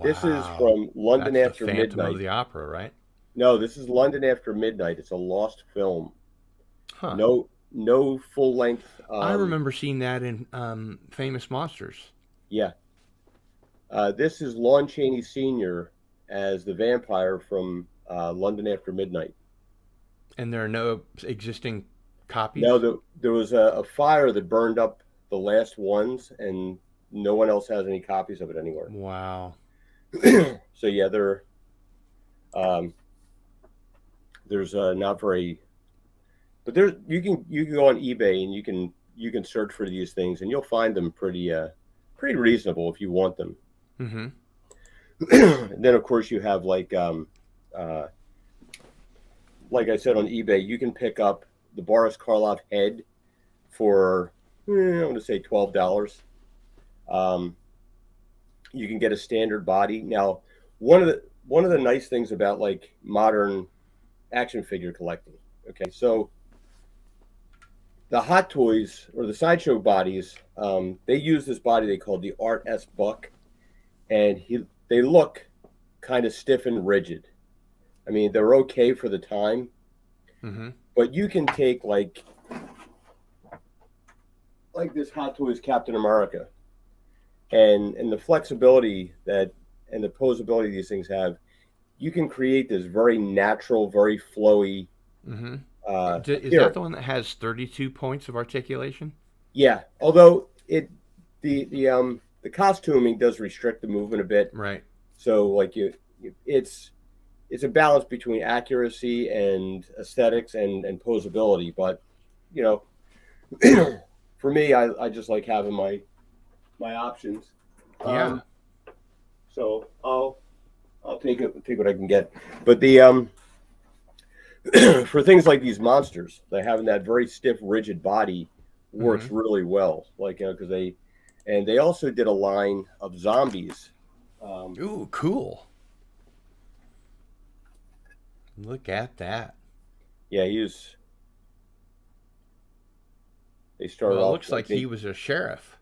This is Wow. from London That's the After Phantom of Midnight. the Opera, right? No, this is London After Midnight. It's a lost film. Huh. No full length. I remember seeing that in Famous Monsters. Yeah. This is Lon Chaney Sr. as the vampire from London After Midnight. And there are no existing copies? No, there was a fire that burned up the last ones, and no one else has any copies of it anywhere. Wow. So yeah, um, there's not very, but there's you can go on eBay and you can search for these things and you'll find them pretty reasonable if you want them. Mm-hmm. And then of course you have uh, like I said on eBay, you can pick up the Boris Karloff head for I'm going to say $12. Um, you can get a standard body. Now, one of the nice things about like modern action figure collecting. Okay, so the Hot Toys or the Sideshow bodies, they use this body they call the Art S Buck, and they look kind of stiff and rigid. I mean, they're okay for the time, Mm-hmm. but you can take like this Hot Toys Captain America, and the flexibility that and the posability these things have, you can create this very natural, very flowy Mm-hmm. Is that appearance. the one that has 32 points of articulation? Yeah, although the costuming does restrict the movement a bit, Right. so like it's it's a balance between accuracy and aesthetics and posability. But you know, for me, I just like having my options. Yeah. Um, so I'll take what I can get. But the for things like these monsters, they having that very stiff, rigid body Mm-hmm. works really well. Like because they also did a line of zombies. Um, Ooh, cool. Look at that. yeah, they started Well, it off looks like like he was a sheriff.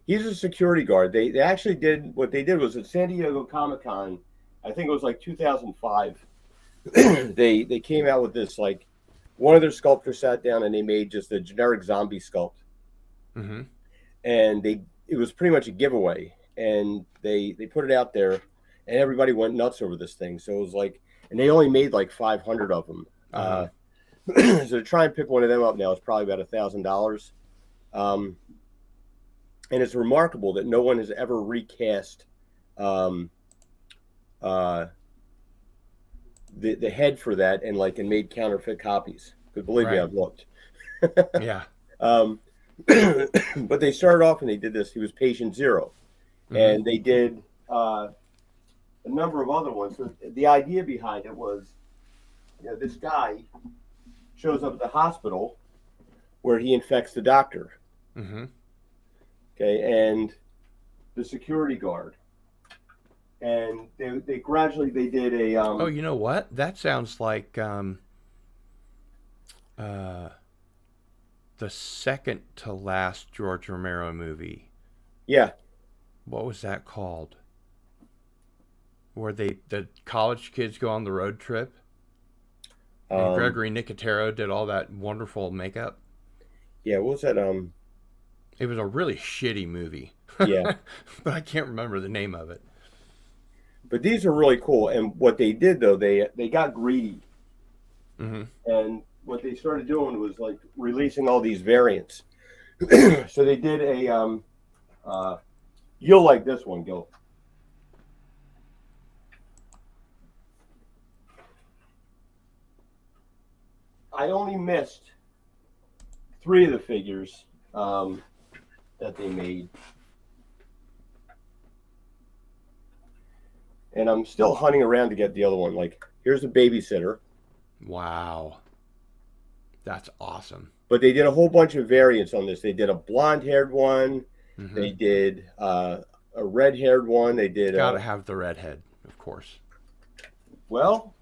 he's a security guard. They actually did what they did was at San Diego Comic Con. I think it was like 2005. They came out with this like one of their sculptors sat down and they made just a generic zombie sculpt, Mm-hmm. and they it was pretty much a giveaway, and they put it out there, and everybody went nuts over this thing. So it was like, and they only made like 500 of them. Uh-huh. So to try and pick one of them up now is probably about $1,000. Um, and it's remarkable that no one has ever recast um, uh, the head for that and made counterfeit copies. Because believe me, Right. I've looked. Yeah. um, but they started off and they did this. He was patient zero, Mm-hmm. and they did a number of other ones. So the idea behind it was, this guy shows up at the hospital where he infects the doctor. Mm-hmm. Okay, and the security guard, and they gradually they did a Oh, you know what? That sounds like uh the second to last George Romero movie. yeah. What was that called? Where the college kids go on the road trip and um Gregory Nicotero did all that wonderful makeup. yeah, what was that? It was a really shitty movie. Yeah, But I can't remember the name of it. but these are really cool. And what they did though, they got greedy, Mm-hmm. and what they started doing was like releasing all these variants. So they did a uh you'll like this one, Gil. I only missed three of the figures that they made, and I'm still hunting around to get the other one. Like, here's a babysitter, Wow. That's awesome. but they did a whole bunch of variants on this. They did a blonde-haired one. Mm-hmm. They did a red-haired one. They did Gotta have the redhead, of course. well,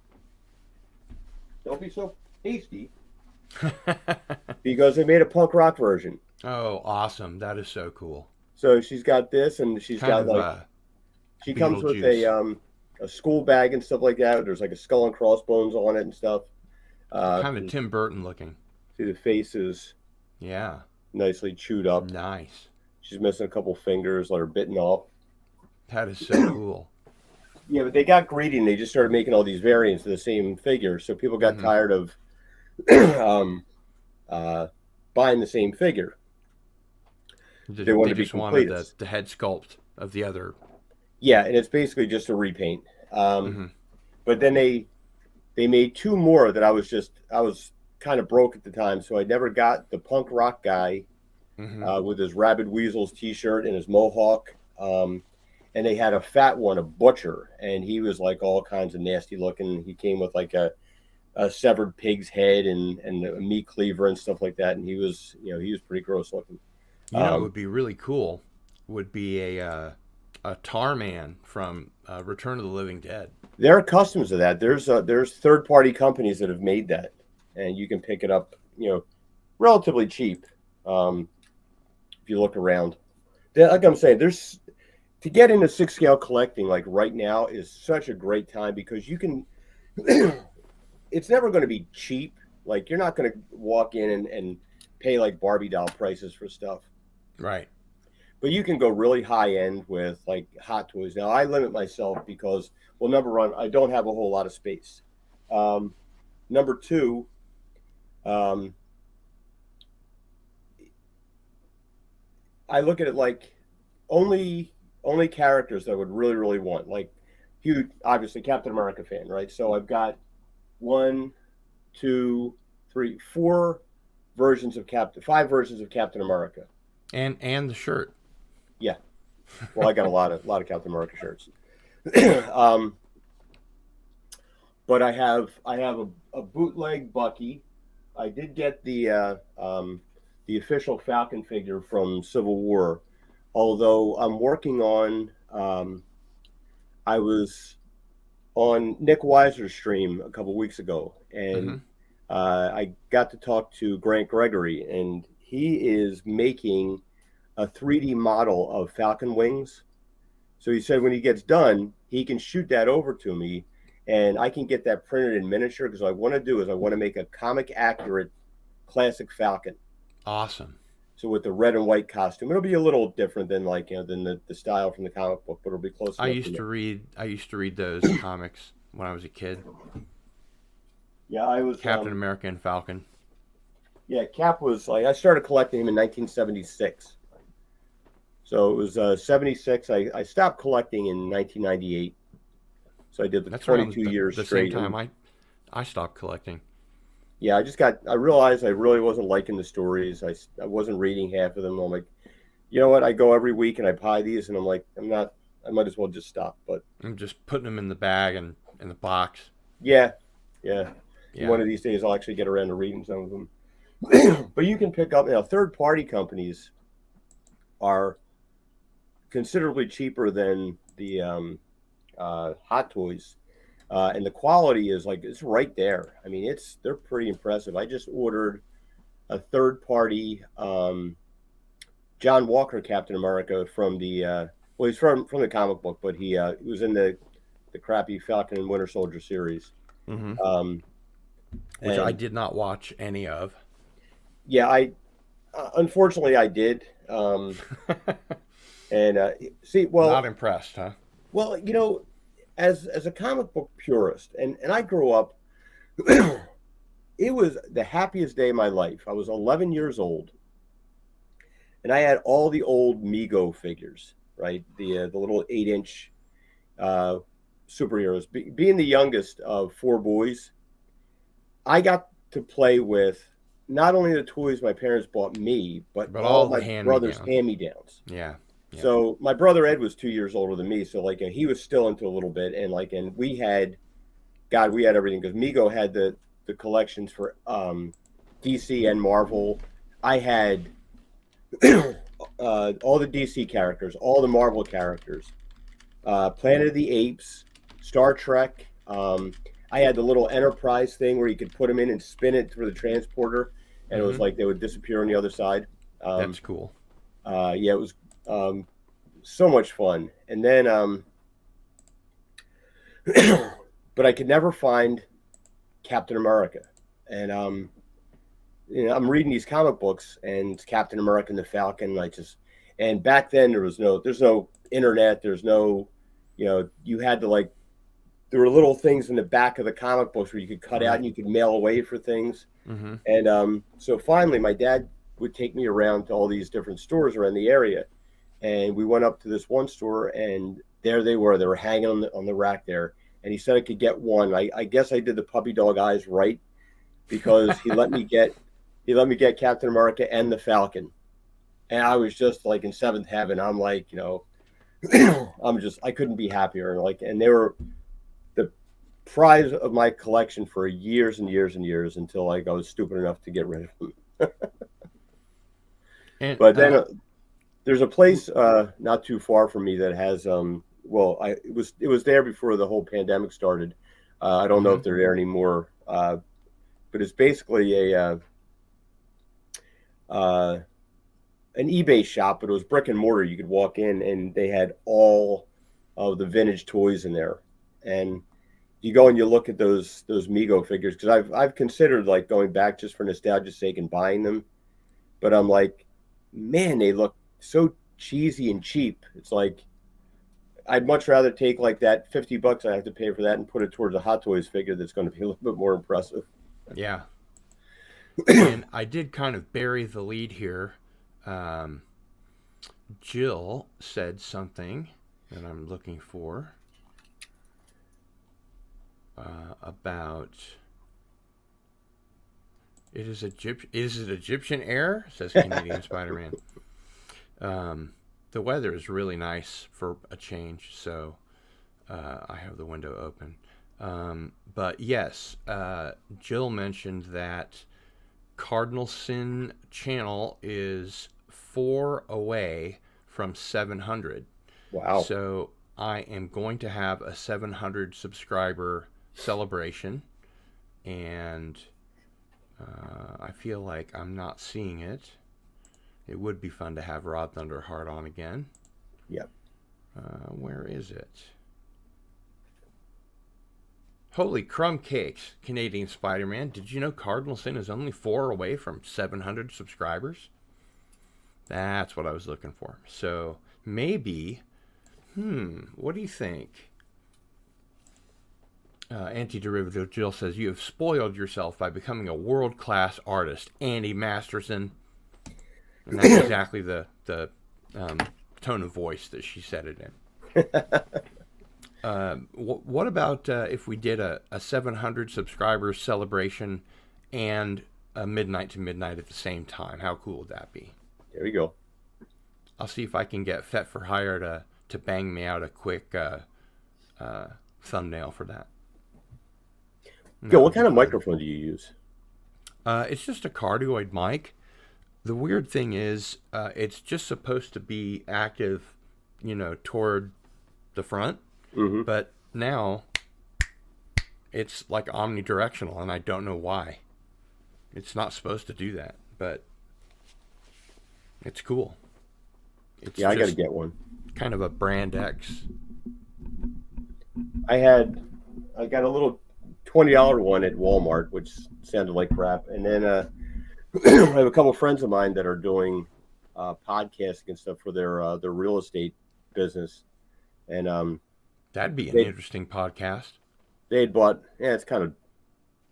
don't be so hasty because they made a punk rock version. Oh, awesome. That is so cool. So she's got this, and she's Kind got of like she comes with Beetlejuice. a school bag and stuff like that. There's like a skull and crossbones on it and stuff. Kind of Tim Burton looking. See the face is Yeah. nicely chewed up. Nice. She's missing a couple fingers that are bitten off. That is so cool. Yeah, but they got greedy and they just started making all these variants of the same figure. So people got Mm-hmm. tired of um, uh, buying the same figure. They wanted They to be just wanted the, complete. the head sculpt of the other. Yeah, and it's basically just a repaint. Mm-hmm. But then they made two more that I was kind of broke at the time, so I never got the punk rock guy Mm-hmm. with his Rabid Weasels T-shirt and his mohawk. And they had a fat one, a butcher, and he was like all kinds of nasty looking. He came with like a severed pig's head and a meat cleaver and stuff like that, and he was pretty gross looking. You know, it Um, would be really cool. Would be a tar man from Return of the Living Dead. there are customs of that. There's third party companies that have made that, and you can pick it up, relatively cheap. If you look around, like I'm saying, there's to get into 6 scale collecting like right now is such a great time because you can. It's never going to be cheap. Like you're not going to walk in and pay like Barbie doll prices for stuff, Right. but you can go really high end with like Hot Toys. Now I limit myself because, well, number one, I don't have a whole lot of space. Um, Number two, um, I look at it like only characters that I would really really want. Like huge, obviously Captain America fan, right? So I've got one, two, three, five versions of Captain America. And the shirt. Yeah. Well, I got a lot of Captain America shirts. um, but I have a bootleg Bucky. I did get the official Falcon figure from Civil War, although I'm working on. I was on Nick Weiser's stream a couple weeks ago, Mm-hmm. and I got to talk to Grant Gregory, and he is making a 3D model of Falcon wings. So he said when he gets done, he can shoot that over to me, and I can get that printed in miniature. Because what I want to do is I want to make a comic accurate classic Falcon. Awesome. So with the red and white costume, it'll be a little different than than the style from the comic book, but it'll be close I enough used to to it. read. I used to read those comics when I was a kid. Yeah, I was. Captain America and Falcon. Yeah, Cap was like I started collecting him in 1976. So it was 76. I stopped collecting in 1998. So I did the That's around 22 years the same straight. time I stopped collecting. Yeah, I realized I really wasn't liking the stories. I wasn't reading half of them. I'm like, you know what? I go every week and I buy these, and I'm like, I might as well just stop. But I'm just putting them in the bag and in the box. yeah, yeah. Yeah. One of these days I'll actually get around to reading some of them. But you can pick up, third party companies are considerably cheaper than the Hot Toys. And the quality is like it's right there. I mean, they're pretty impressive. I just ordered a third party John Walker Captain America from the well, he's from the comic book, but he was in the crappy Falcon and Winter Soldier series. Mm-hmm. Um, Which I and did not watch any of. yeah, I unfortunately I did. And see, Not impressed, huh? well, as a comic book purist, and I grew up, it was the happiest day of my life. I was 11 years old, and I had all the old Mego figures, right? The little 8-inch uh, superheroes. Being the youngest of four boys, I got to play with not only the toys my parents bought me, but But all all the my hand me brother's downs. hand me downs. Yeah. Yeah. So my brother Ed was 2 years older than me, so he was still into a little bit, and we had, God, we had everything because Mego had the collections for DC and Marvel. I had all the DC characters, all the Marvel characters, Planet of the Apes, Star Trek. I had the little Enterprise thing where you could put them in and spin it through the transporter, and it was Mm-hmm. like they would disappear on the other side. That's cool. Yeah, it was so much fun. And then, but I could never find Captain America, and I'm reading these comic books, and it's Captain America and the Falcon. And back then there's no internet, there's no, you had to there were little things in the back of the comic books where you could cut out Right. and you could mail away for things. Mm-hmm. And so finally, my dad would take me around to all these different stores around the area, and we went up to this one store, and there they were. They were hanging on the rack there, and he said I could get one. I guess I did the puppy dog eyes right because he let me get Captain America and the Falcon, and I was just like in seventh heaven. I'm like, I couldn't be happier. And they were the prize of my collection for years and years and years until I was stupid enough to get rid of them. And But then there's a place not too far from me that has it was there before the whole pandemic started. I don't know mm-hmm. if they're there anymore, but it's basically uh, an eBay shop, but it was brick and mortar. You could walk in, and they had all of the vintage toys in there. And you go and you look at those Mego figures because I've considered going back just for nostalgia's sake and buying them, but I'm like, man, they look so cheesy and cheap. It's like I'd much rather take that $50 I have to pay for that and put it towards a Hot Toys figure that's going to be a little bit more impressive. Yeah. And I did kind of bury the lead here. Jill said something that I'm looking for. about. Is it Egyptian air? Says Canadian Spider-Man. The weather is really nice for a change, so I have the window open. But yes, Jill mentioned that Cardinal Sin channel is 4 away from 700. Wow. So I am going to have a 700 subscriber celebration, and I feel like I'm not seeing it. It would be fun to have Rod Thunderheart on again. Yep. Where is it? Holy crumb cakes, Canadian Spider-Man. Did you know Cardinal Sin is only 4 away from 700 subscribers? That's what I was looking for. So maybe, what do you think? Anti-Derivative Jill says, you have spoiled yourself by becoming a world-class artist, Andy Masterson. And that's exactly the tone of voice that she said it in. What about if we did a 700 subscribers celebration and a midnight to midnight at the same time? How cool would that be? There you go. I'll see if I can get Fet for Hire to bang me out a quick thumbnail for that. Yo, what kind of microphone do you use? It's just a cardioid mic. The weird thing is, it's just supposed to be active, toward the front. Mm-hmm. But now it's like omnidirectional, and I don't know why. It's not supposed to do that, but it's cool. It's I got to get one. Kind of a Brand X. I got a little $20 one at Walmart, which sounded like crap, and then I have a couple friends of mine that are doing podcasting and stuff for their real estate business, and that'd be an interesting podcast. They had bought, it's kind of,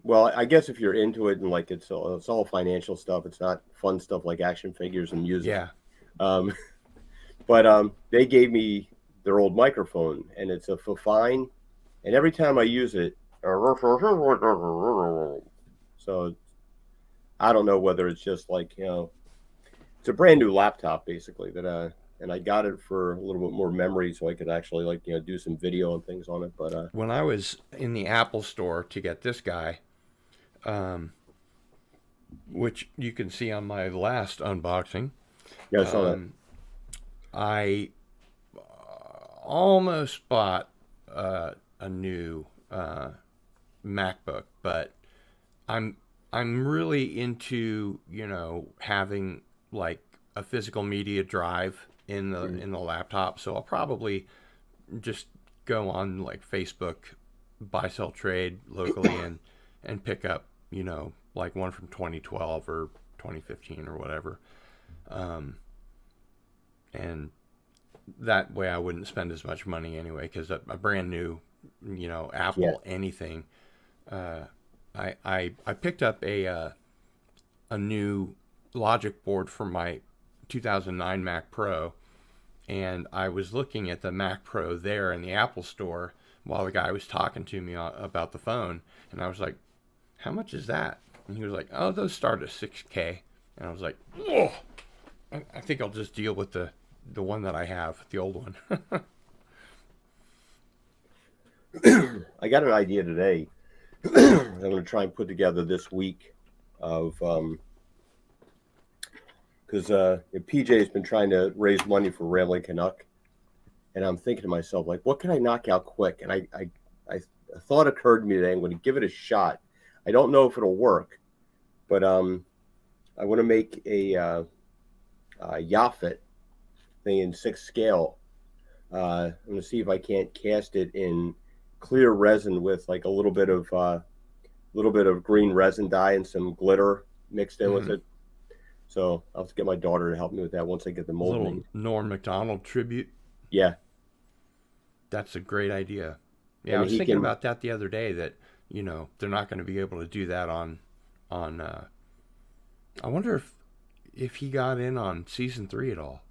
well, I guess if you're into it and like it's all financial stuff, it's not fun stuff like action figures and music. Yeah. But they gave me their old microphone, and it's a fine, and every time I use it, so I don't know whether it's just like, it's a brand new laptop basically that and I got it for a little bit more memory so I could actually do some video and things on it. But when I was in the Apple store to get this guy, which you can see on my last unboxing, yeah, I saw that. I almost bought a new MacBook, but I'm really into having like a physical media drive in the laptop, so I'll probably just go on like Facebook, buy sell trade locally and pick up like one from 2012 or 2015 or whatever, and that way I wouldn't spend as much money anyway, because a brand new Apple anything. I picked up a new logic board for my 2009 Mac Pro, and I was looking at the Mac Pro there in the Apple store while the guy was talking to me about the phone, and I was like, how much is that? And he was like, oh, those start at $6K. And I was like, oh, I think I'll just deal with the one that I have, the old one. I got an idea today. I'm going to try and put together this week of because PJ's been trying to raise money for Rambling Canuck, and I'm thinking to myself, like, what can I knock out quick? And a thought occurred to me today. I'm going to give it a shot. I don't know if it'll work, but I want to make a Yaphet thing in 6 scale. I'm going to see if I can't cast it in clear resin with like a little bit of green resin dye and some glitter mixed in with it. So I'll have to get my daughter to help me with that once I get the mold. A little Norm Macdonald tribute. Yeah, that's a great idea. Yeah, I was thinking about that the other day, that they're not going to be able to do that on I wonder if he got in on season 3 at all.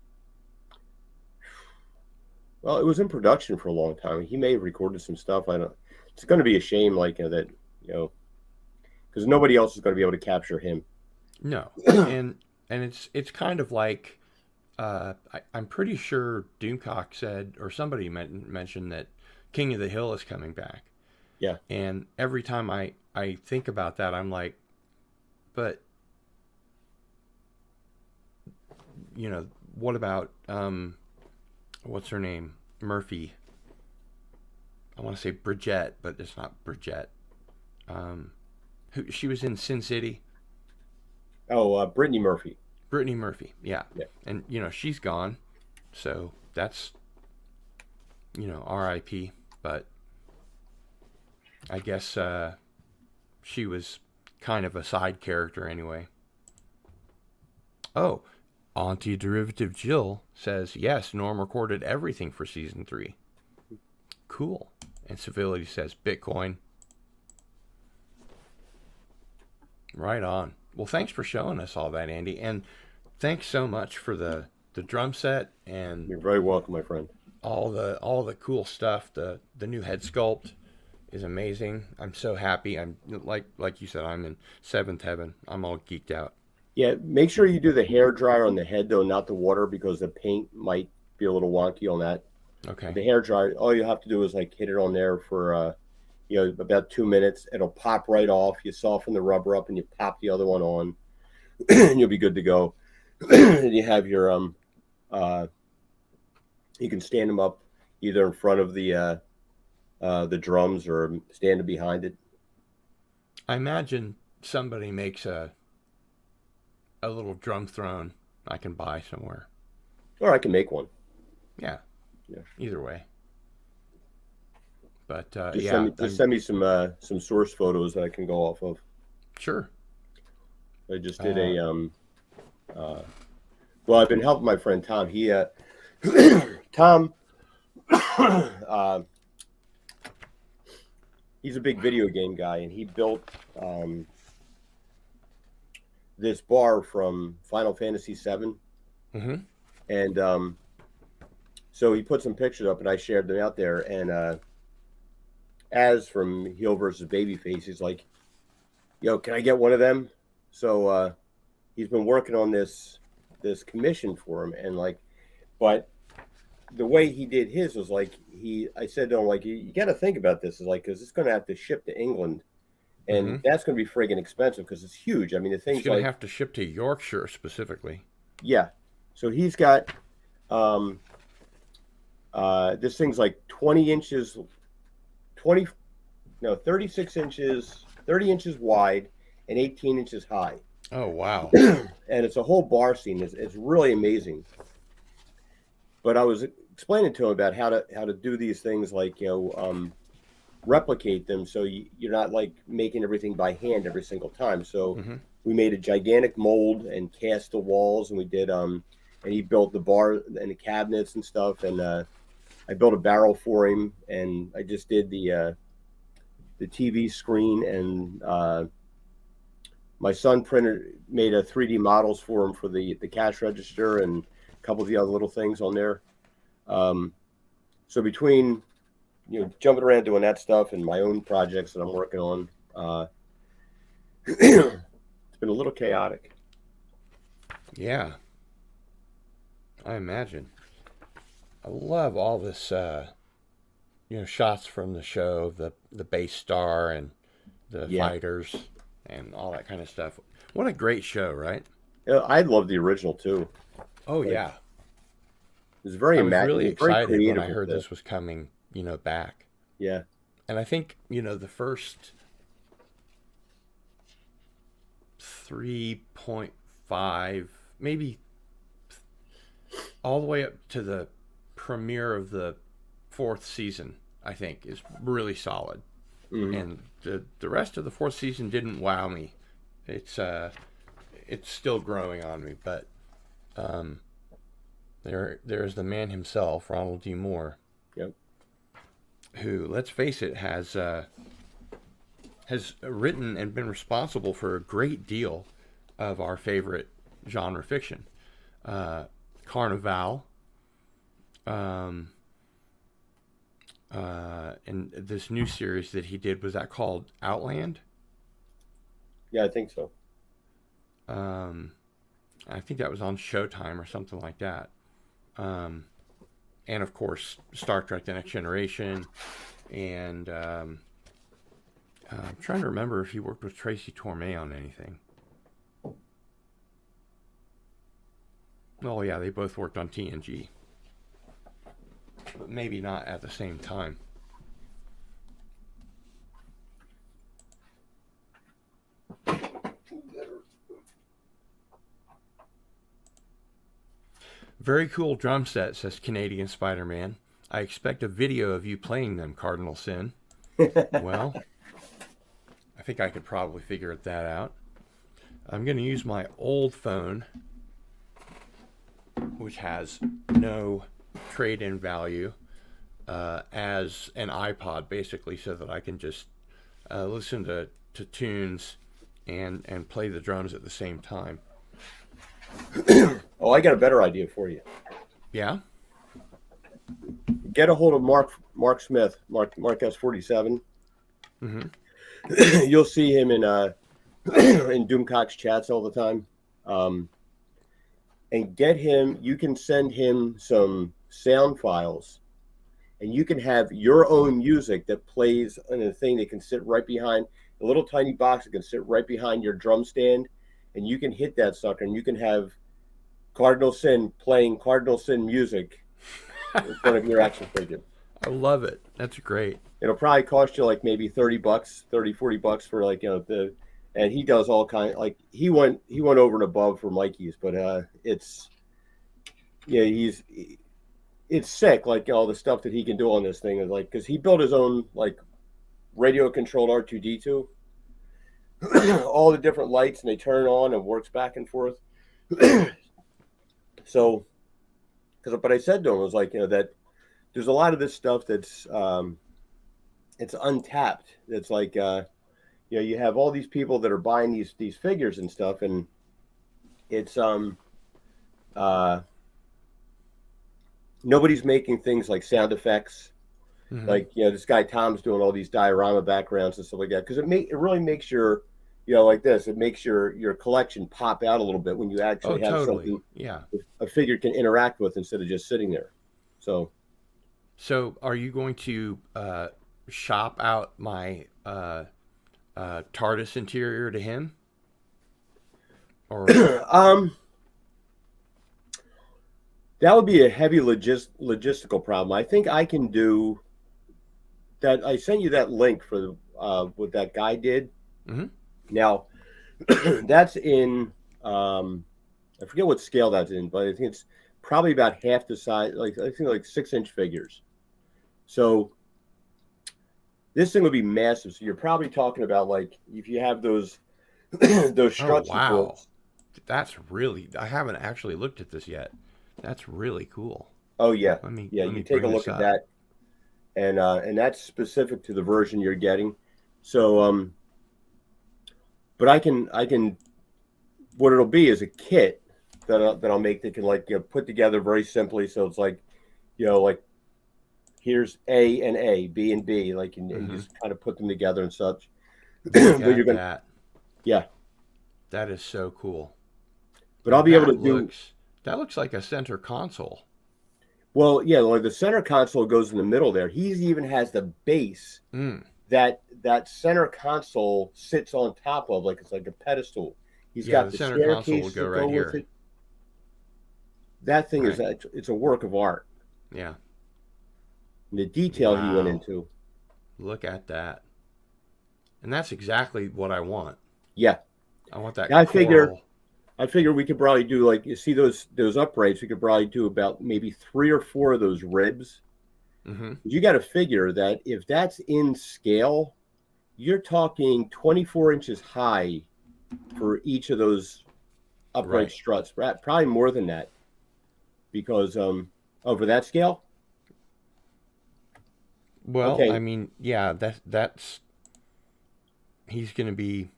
Well, it was in production for a long time. He may have recorded some stuff. I don't. it's going to be a shame, like that, because nobody else is going to be able to capture him. No, and it's kind of like I'm pretty sure Doomcock said, or somebody mentioned that King of the Hill is coming back. Yeah. And every time I think about that, I'm like, but what about what's her name? Murphy. I want to say Bridget, but it's not Bridget. She was in Sin City. Oh, Brittany Murphy. Brittany Murphy, yeah. Yeah. And she's gone, so that's R.I.P. But I guess she was kind of a side character anyway. Oh, Anti-Derivative Jill says, yes, Norm recorded everything for season 3. Cool. And Civility says, Bitcoin. Right on. Well, thanks for showing us all that, Andy. And thanks so much for the drum set and You're very welcome, my friend. all the cool stuff. The new head sculpt is amazing. I'm so happy. I'm like you said, I'm in seventh heaven. I'm all geeked out. Yeah, make sure you do the hair dryer on the head though, not the water, because the paint might be a little wonky on that. Okay. The hair dryer, all you have to do is like hit it on there for about 2 minutes. It'll pop right off. You soften the rubber up and you pop the other one on, and you'll be good to go. And you have your you can stand them up either in front of the drums or stand behind it. I imagine somebody makes a little drum throne I can buy somewhere. Or I can make one. Yeah. Yeah. Either way. But send me some source photos that I can go off of. Sure. I just did well, I've been helping my friend Tom. He Tom he's a big video game guy, and he built this bar from Final Fantasy VII. Mm-hmm. And so he put some pictures up, and I shared them out there. And Az from Heel versus Babyface, he's like, "Yo, can I get one of them?" So he's been working on this commission for him, and but the way he did his was I said to him, you got to think about this, is because it's going to have to ship to England, and that's going to be friggin' expensive because it's huge. I mean, the thing's going to have to ship to Yorkshire specifically. Yeah, so he's got this thing's 20 inches, 36 inches, 30 inches wide, and 18 inches high. Oh, wow. And it's a whole bar scene. It's really amazing. But I was explaining to him about how to do these things, replicate them, so you're not making everything by hand every single time. So we made a gigantic mold and cast the walls, and we did and he built the bar and the cabinets and stuff, and I built a barrel for him, and I just did the TV screen, and my son made a 3D models for him for the cash register and a couple of the other little things on there. So between jumping around doing that stuff and my own projects that I'm working on, it's been a little chaotic. Yeah, I imagine. I love all this, shots from the show, the base star and the fighters and all that kind of stuff. What a great show, right? I love the original too. Oh yeah, it was very. I was really excited when I heard this was coming, back. Yeah, and I think the first 3.5, maybe all the way up to the premiere of the 4th season, I think, is really solid. And the rest of the 4th season didn't wow me. It's still growing on me, but there's the man himself, Ronald D. Moore. Yep. Who, let's face it, has written and been responsible for a great deal of our favorite genre fiction. Carnival, And this new series that he did, was that called Outland? Yeah, I think so. Um, I think that was on Showtime or something like that. Um, and of course, Star Trek: The Next Generation. And I'm trying to remember if he worked with Tracy Torme on anything. Oh yeah, they both worked on TNG, but maybe not at the same time. Very cool drum set, says Canadian Spider-Man. I expect a video of you playing them, Cardinal Sin. Well, I think I could probably figure that out. I'm going to use my old phone, which has no trade-in value, as an iPod, basically, so that I can just listen to tunes and play the drums at the same time. Oh, I got a better idea for you. Yeah? Get a hold of Mark Smith, Mark S47. Mm-hmm. You'll see him in in Doomcock's chats all the time. And get him. You can send him some sound files, and you can have your own music that plays on a thing that can sit right behind a little tiny box that can sit right behind your drum stand, and you can hit that sucker, and you can have Cardinal Sin playing Cardinal Sin music in front of your action figure. I love it. That's great. It'll probably cost you like maybe $30, 30, $40 for like, and he does all kind, like he went over and above for Mikey's, but it's, yeah, it's sick, like all the stuff that he can do on this thing is like, because he built his own like radio controlled R2D2, all the different lights, and they turn on and works back and forth. So, but I said to him, I was like, that there's a lot of this stuff that's it's untapped. It's like you have all these people that are buying these figures and stuff, and it's nobody's making things like sound effects. Mm-hmm. Like this guy Tom's doing all these diorama backgrounds and stuff like that, because it really makes your like this, it makes your collection pop out a little bit when you actually have something a figure can interact with instead of just sitting there. So are you going to shop out my TARDIS interior to him? Or that would be a heavy logistical problem. I think I can do that. I sent you that link for what that guy did. Mm-hmm. Now, that's in, I forget what scale that's in, but I think it's probably about half the size, like I think like 6-inch figures. So this thing would be massive. So you're probably talking about like if you have those struts. Oh, wow. That's really, I haven't actually looked at this yet. That's really cool. Oh yeah. Let me take a look at that. And that's specific to the version you're getting. So but I can what it'll be is a kit that I'll make that can like put together very simply. So it's like like here's A and A, B and B, like and just kind of put them together and such. But you're gonna, yeah, that is so cool. But I'll be able to do. That looks like a center console. Well, yeah, like the center console goes in the middle there. He even has the base that center console sits on top of, like it's like a pedestal. He's got the center console will go right here. It. That thing is it's a work of art. Yeah. And the detail he went into. Look at that. And that's exactly what I want. Yeah. I want that. I figure we could probably do, like, you see those uprights, we could probably do about maybe 3 or 4 of those ribs. Mm-hmm. You got to figure that if that's in scale, you're talking 24 inches high for each of those upright struts. Probably more than that, because over that scale. Well, okay. I mean, yeah, that's he's going to be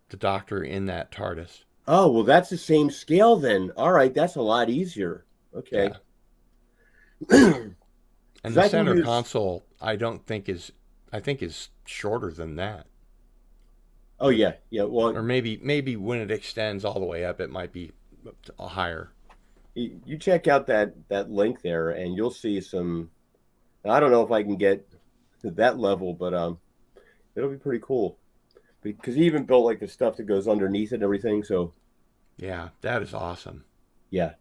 the Doctor in that TARDIS. Oh, well, that's the same scale then. All right, that's a lot easier. Okay. Yeah. And because the I can center use. console, I think is shorter than that. Oh yeah, yeah. Or Well, maybe when it extends all the way up, it might be higher. you check out that link there, and you'll see some. I don't know if I can get to that level, but it'll be pretty cool because he even built like the stuff that goes underneath it and everything. So Yeah, that is awesome. yeah,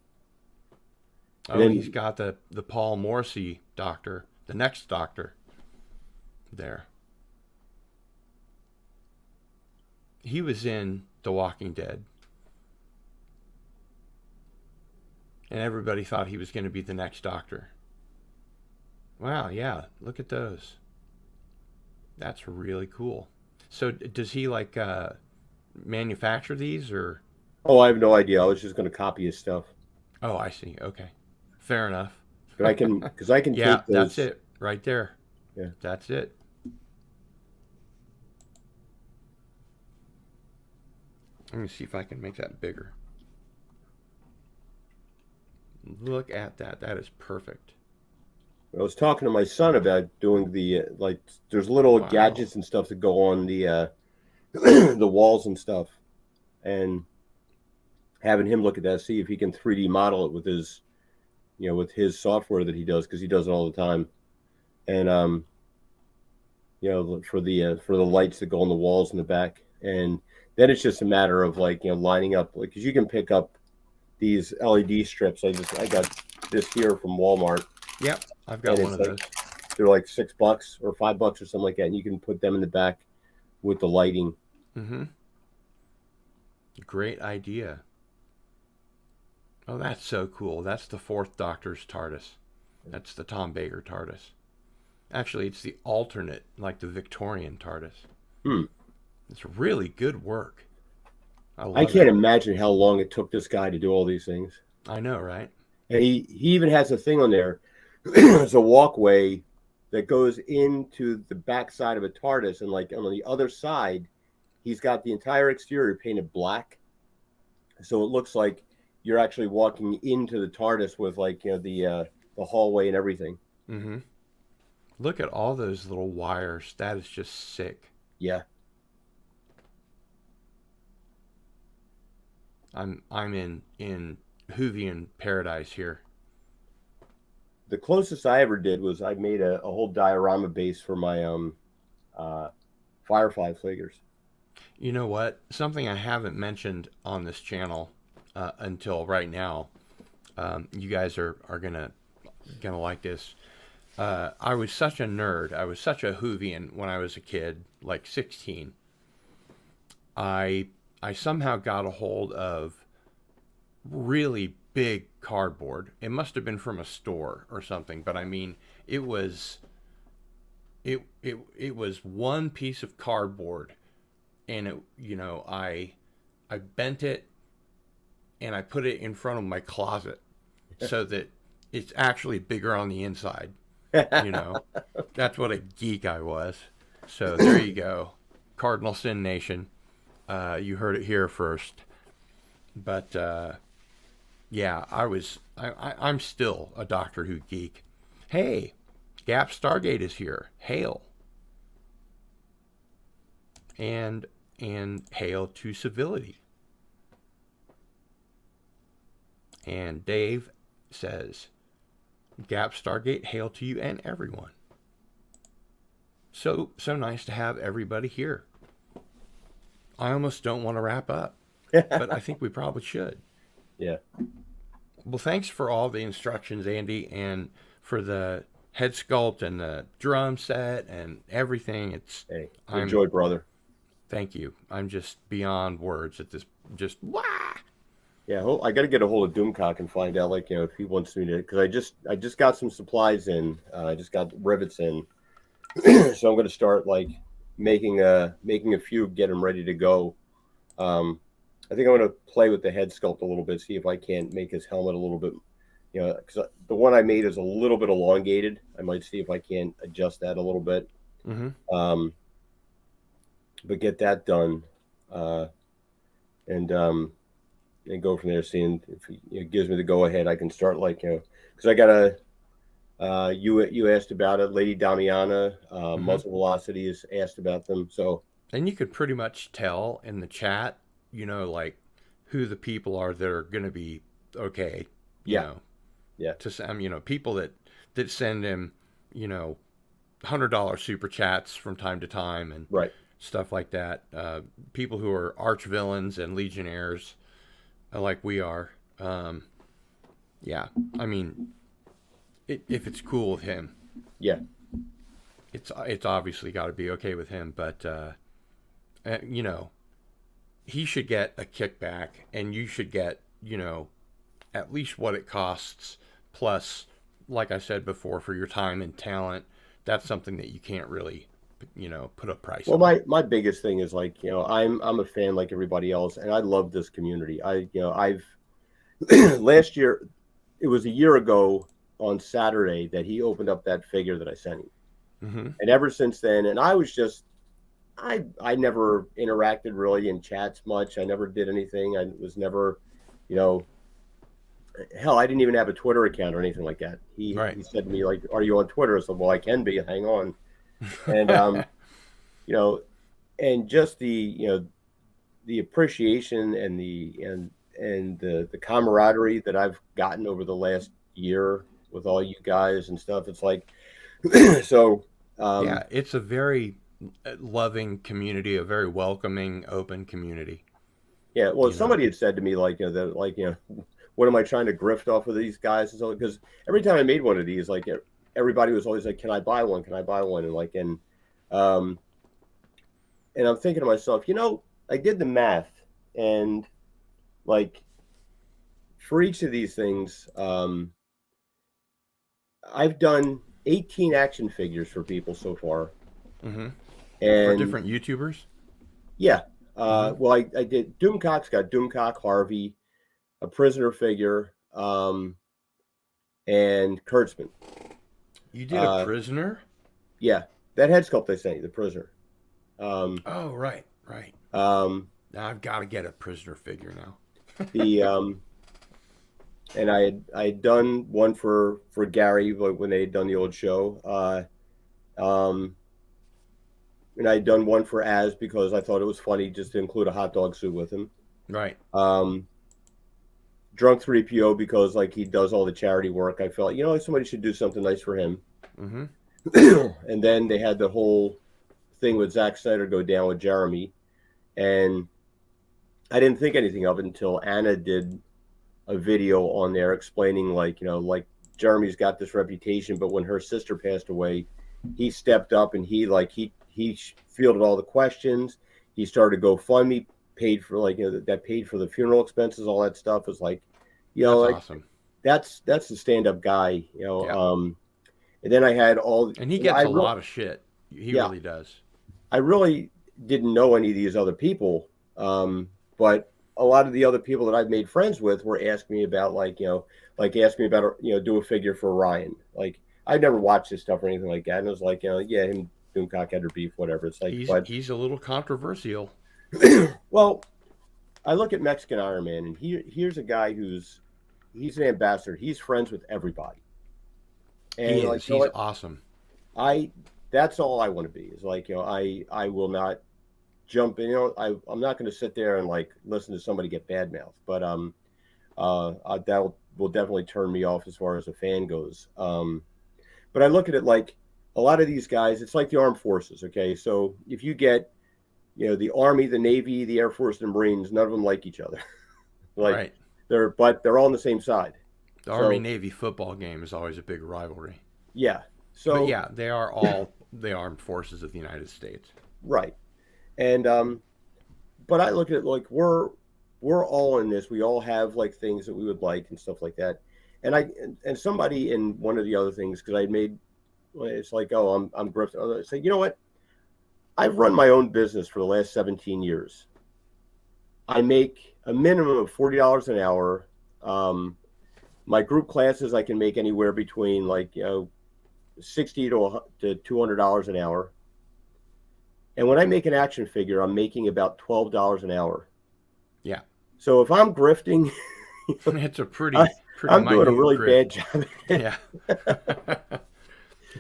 and Oh, he's then got the Paul Morrissey doctor, the next doctor there. He was in The Walking Dead, and everybody thought he was going to be the next doctor. Wow, yeah, look at those. That's really cool. So, does he like manufacture these or? oh, I have no idea. I was just going to copy his stuff, Oh, I see. Okay, fair enough. but I can because I can Yeah, take that's those. it right there. Yeah, That's it. Let me see if I can make that bigger. Look at that. That is perfect. I was talking to my son about doing the like. There's little Wow. gadgets and stuff that go on the the walls and stuff, and having him look at that, see if he can 3D model it with his with his software that he does because he does it all the time. And for the lights that go on the walls in the back, and then it's just a matter of like lining up like because you can pick up these LED strips. I got this here from Walmart, Yep, I've and got one it's of like those. they're like $6 or $5 or something like that, and you can put them in the back with the lighting. Mm-hmm. Great idea. Oh, that's so cool. That's the fourth Doctor's TARDIS. That's the Tom Baker TARDIS. Actually, it's the alternate, like the Victorian TARDIS. Hmm. It's really good work. I I love can't it. imagine how long it took this guy to do all these things. I know, right? And he even has a thing on there. It's a walkway that goes into the backside of a TARDIS, and like on the other side, he's got the entire exterior painted black, so it looks like you're actually walking into the TARDIS with like the hallway and everything. Mm-hmm. Look at all those little wires. That is just sick. Yeah, I'm in Whovian paradise here. the closest I ever did was I made a whole diorama base for my uh, Firefly figures. You know what? Something I haven't mentioned on this channel until right now. You guys are gonna like this. I was such a nerd. I was such a Whovian when I was a kid, like 16. I I somehow got a hold of really big cardboard. It must have been from a store or something, but I mean, it was it was one piece of cardboard, and I bent it and I put it in front of my closet so that it's actually bigger on the inside. You know, that's what a geek I was. So there you go, Cardinal Sin Nation. You heard it here first. But yeah, I'm still a Doctor Who geek. Hey, Gap Stargate is here. Hail and hail to civility. And Dave says, Gap Stargate, hail to you and everyone. So nice to have everybody here. I almost don't want to wrap up, but I think we probably should. Yeah. Well, thanks for all the instructions, Andy, and for the head sculpt and the drum set and everything. Hey, I'm enjoy, brother. Thank you. I'm just beyond words at this. Just wah. Yeah, I got to get a hold of Doomcock and find out, like, if he wants me to, because I just got some supplies in. I just got rivets in, so I'm going to start like making a few, get them ready to go. Um, I think I'm going to play with the head sculpt a little bit, see if I can't make his helmet a little bit, because the one I made is a little bit elongated. I might see if I can adjust that a little bit, Mm-hmm. um, but get that done, and and go from there. Seeing if he gives me the go ahead, I can start like because I gotta You asked about it. Lady Damiana, Hmm. Muzzle Velocity has asked about them. So And you could pretty much tell in the chat, like who the people are that are going to be okay, you yeah, know, yeah, to send, people that send him, $100 super chats from time to time and right. stuff like that. People who are arch villains and legionnaires, like we are. Um, yeah, I mean, if it's cool with him, Yeah. it's obviously got to be okay with him. But uh, you know, he should get a kickback, and you should get at least what it costs, plus, like I said before, for your time and talent. That's something that you can't really, put a price Well, on. my biggest thing is like, I'm a fan like everybody else, and I love this community. I've last year, it was a year ago on Saturday that he opened up that figure that I sent him, Hmm. and ever since then, and I was just I never interacted really in chats much. I never did anything. I was never, you know, hell, I didn't even have a Twitter account or anything like that. He Right. he said to me like, "Are you on Twitter?" I said, "Well, I can be. Hang on." And you know, and just the appreciation and the camaraderie that I've gotten over the last year with all you guys and stuff. It's like so. Yeah, Um, it's a very loving community, a very welcoming, open community. yeah. Well, You know. somebody had said to me like, that like what am I trying to grift off of these guys and so because every time I made one of these, like everybody was always like, "Can I buy one? Can I buy one?" And like um, and I'm thinking to myself, I did the math and like for each of these things, I've done 18 action figures for people so far, Hmm. For and different YouTubers. yeah, Hmm. well, I did Doomcock's got Doomcock, Harvey, a prisoner figure, and Kurtzman. You did a Uh, prisoner. yeah, that head sculpt I sent you, the prisoner. Um, Oh, right, right. um, Now I've got to get a prisoner figure now. the and I had done one for Gary when they had done the old show. Um, and I had done one for Az because I thought it was funny just to include a hot dog suit with him. Right. Um, Drunk 3PO because like he does all the charity work. I felt somebody should do something nice for him. Hmm. And then they had the whole thing with Zack Snyder go down with Jeremy, and I didn't think anything of it until Anna did a video on there explaining like Jeremy's got this reputation, but when her sister passed away, he stepped up and he fielded all the questions. He started GoFundMe, paid for that paid for the funeral expenses, all that stuff was That's like awesome. that's the stand up guy. Yeah. And then I had all And he I gets a re- lot of shit. He yeah, really does. I really didn't know any of these other people, but a lot of the other people that I've made friends with were asking me about like ask me about do a figure for Ryan. Like I'd never watched this stuff or anything like that, and it was like yeah, him doing cockhead beef, whatever. It's like, but He's a little controversial. well, I look at Mexican Iron Man, and here's a guy he's an ambassador. He's friends with everybody, He and like is. He's awesome. I that's all I want to be is like I will not jump in. I'm not going to sit there and like listen to somebody get bad mouth, but that will definitely turn me off as far as a fan goes. But I look at it like a lot of these guys. It's like the armed forces. Okay, so if you get the Army, the Navy, the Air Force, and the Marines, none of them like each other. Like Right. they're all on the same side. The Army So Navy football game is always a big rivalry. yeah, But so yeah, they are all the armed forces of the United States. right, and but I look at it like we're all in this. We all have like things that we would like and stuff like that. And and somebody in one of the other things because I made it's like I'm grifting. I say you know what? I've run my own business for the last 17 years. I make a minimum of $40 an hour. Um, my group classes I can make anywhere between 60 to $200 an hour. And when I make an action figure, I'm making about $12 an hour. Yeah. So if I'm grifting, It's a I, pretty I'm doing a minute really grift. bad job. Yeah.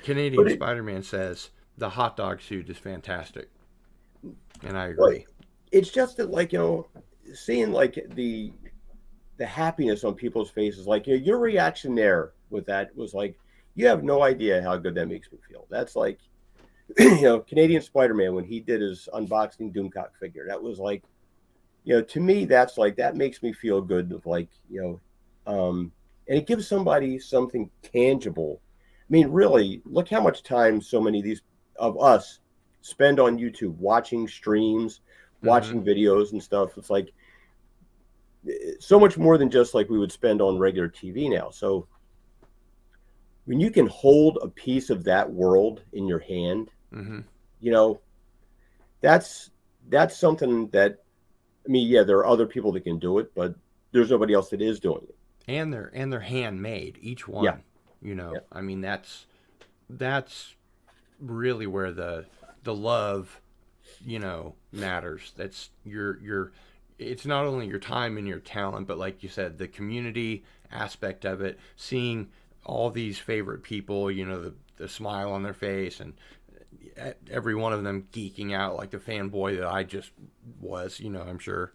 Canadian But it, Spider-Man says the hot dog suit is fantastic, and I well, agree. it's just that, like, seeing like the happiness on people's faces, like, your reaction there with that was like, you have no idea how good that makes me feel. That's like, Canadian Spider-Man when he did his unboxing Doomcock figure. That was like, to me, that's like, that makes me feel good. Of like, and it gives somebody something tangible. I mean, really, look how much time so many of these of us spend on YouTube watching streams, Mm-hmm. watching videos and stuff. It's like so much more than just like we would spend on regular TV now. So when you can hold a piece of that world in your hand, Mm-hmm. you know, that's that's something that, I mean, yeah, there are other people that can do it, but there's nobody else that is doing it. And they're handmade, each Yeah, one. You yeah, know, I mean that's really where the love, matters. That's your it's not only your time and your talent, but like you said, the community aspect of it, seeing all these favorite people, the smile on their face, and every one of them geeking out like the fanboy that I just was, I'm sure.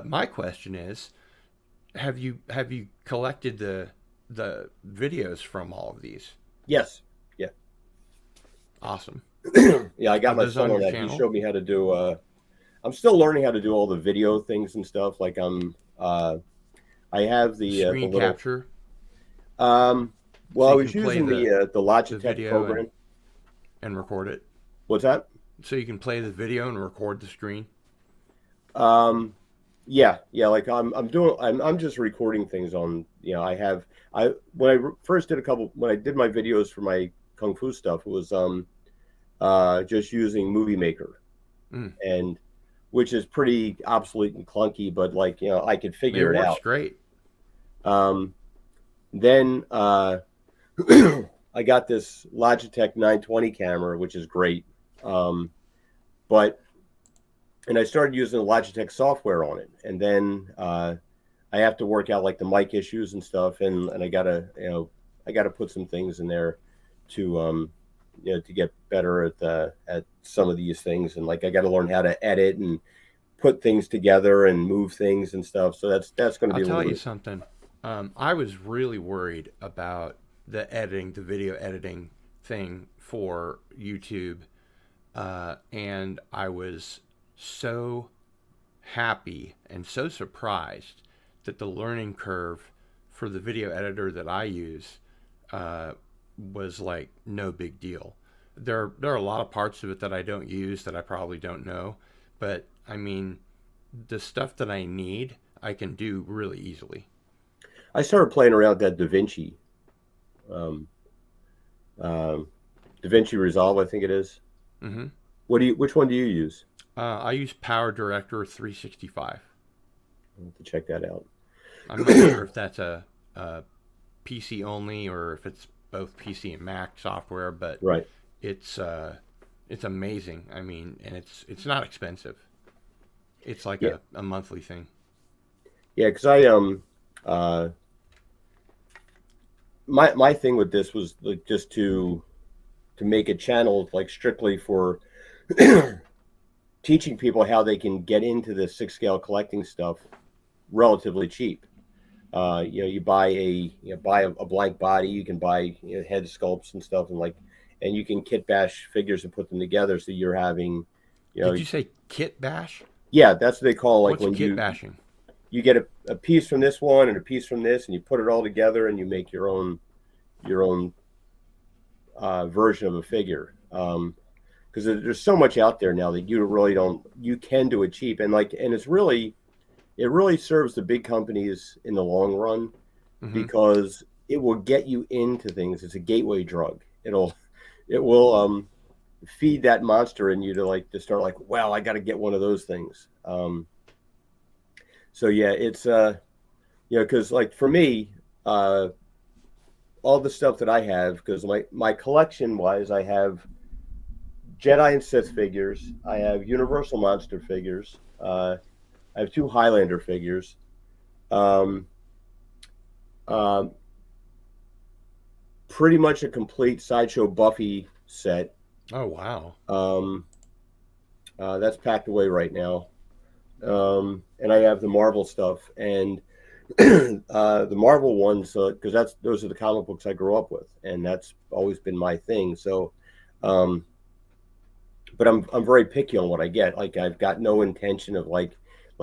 My question is, have you collected the videos from all of these? yes, yeah, Awesome. yeah. I Are got my those son on on your that. He channel? showed me how to do. I'm still learning how to do all the video things and stuff. Like I have the Screen little. capture, Um, well, so I you was can play using the the Logitech video and program. and record it. What's that? So you can play the video and record the screen. Um, yeah, yeah. Like I'm doing. I'm just recording things on. I have. I when I first did a couple when I did my videos for my kung fu stuff, it was just using Movie Maker, Mm. and which is pretty obsolete and clunky, but like, I could It figure it works out. great. Um, then I got this Logitech 920 camera, which is great. Um, but and I started using the Logitech software on it, and then I have to work out like the mic issues and stuff, and I gotta put some things in there to to get better at some of these things, and like I got to learn how to edit and put things together and move things and stuff. So that's going to I'll be a tell little you bit. something. I was really worried about the video editing thing for YouTube, and I was so happy and so surprised that the learning curve for the video editor that I use uh, was like no big deal. There are a lot of parts of it that I don't use that I probably don't know, but I mean, the stuff that I need I can do really easily. I started playing around with that um, um, DaVinci Resolve, I think it is. Hmm. Which one do you use? I use Power Director 365. I'll have to check that out. I'm not sure if that's a PC only or if it's both PC and Mac software, but Right. it's uh, it's amazing. I mean, and it's not expensive. It's like Yeah. a monthly thing. Yeah. Because uh, my thing with this was like just to make a channel like strictly for teaching people how they can get into the six scale collecting stuff relatively cheap. You buy a blank body. You can buy head sculpts and stuff, and you can kit bash figures and put them together. So you're having, you Did know, you say kit bash? yeah, that's what they call like What's when kit you bashing? you get a piece from this one and a piece from this, and you put it all together and you make your own version of a figure. Because there's so much out there now that you really don't you can do it cheap, and it really serves the big companies in the long run Hmm. because it will get you into things. It's a gateway drug. It will feed that monster in you to start like, wow, I got to get one of those things. So yeah, it's because like for me, uh, all the stuff that I have, because my collection wise, I have Jedi and Sith figures, I have Universal monster figures, I have two Highlander figures. Um, um, pretty much a complete Sideshow Buffy set. Oh wow. Um, that's packed away right now. And I have the Marvel stuff and the Marvel ones because those are the comic books I grew up with, and that's always been my thing. So, um, but I'm very picky on what I get. Like I've got no intention of like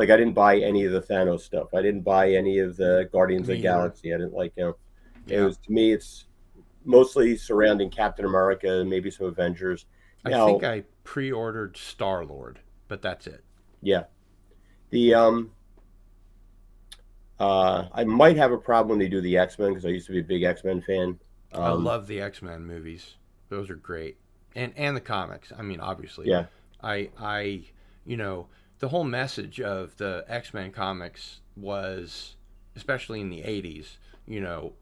I didn't buy any of the Thanos stuff. I didn't buy any of the Guardians of Me the either. Galaxy. I didn't like it Yeah. was to me it's mostly surrounding Captain America and maybe some Avengers. I think Now, I pre-ordered Star Lord, but that's it. yeah, the I might have a problem when they do the X-Men because I used to be a big X-Men fan. I Um, love the X-Men movies. Those are great. And the comics. I mean, obviously. yeah, I you know, the whole message of the X-Men comics was, especially in the 80s,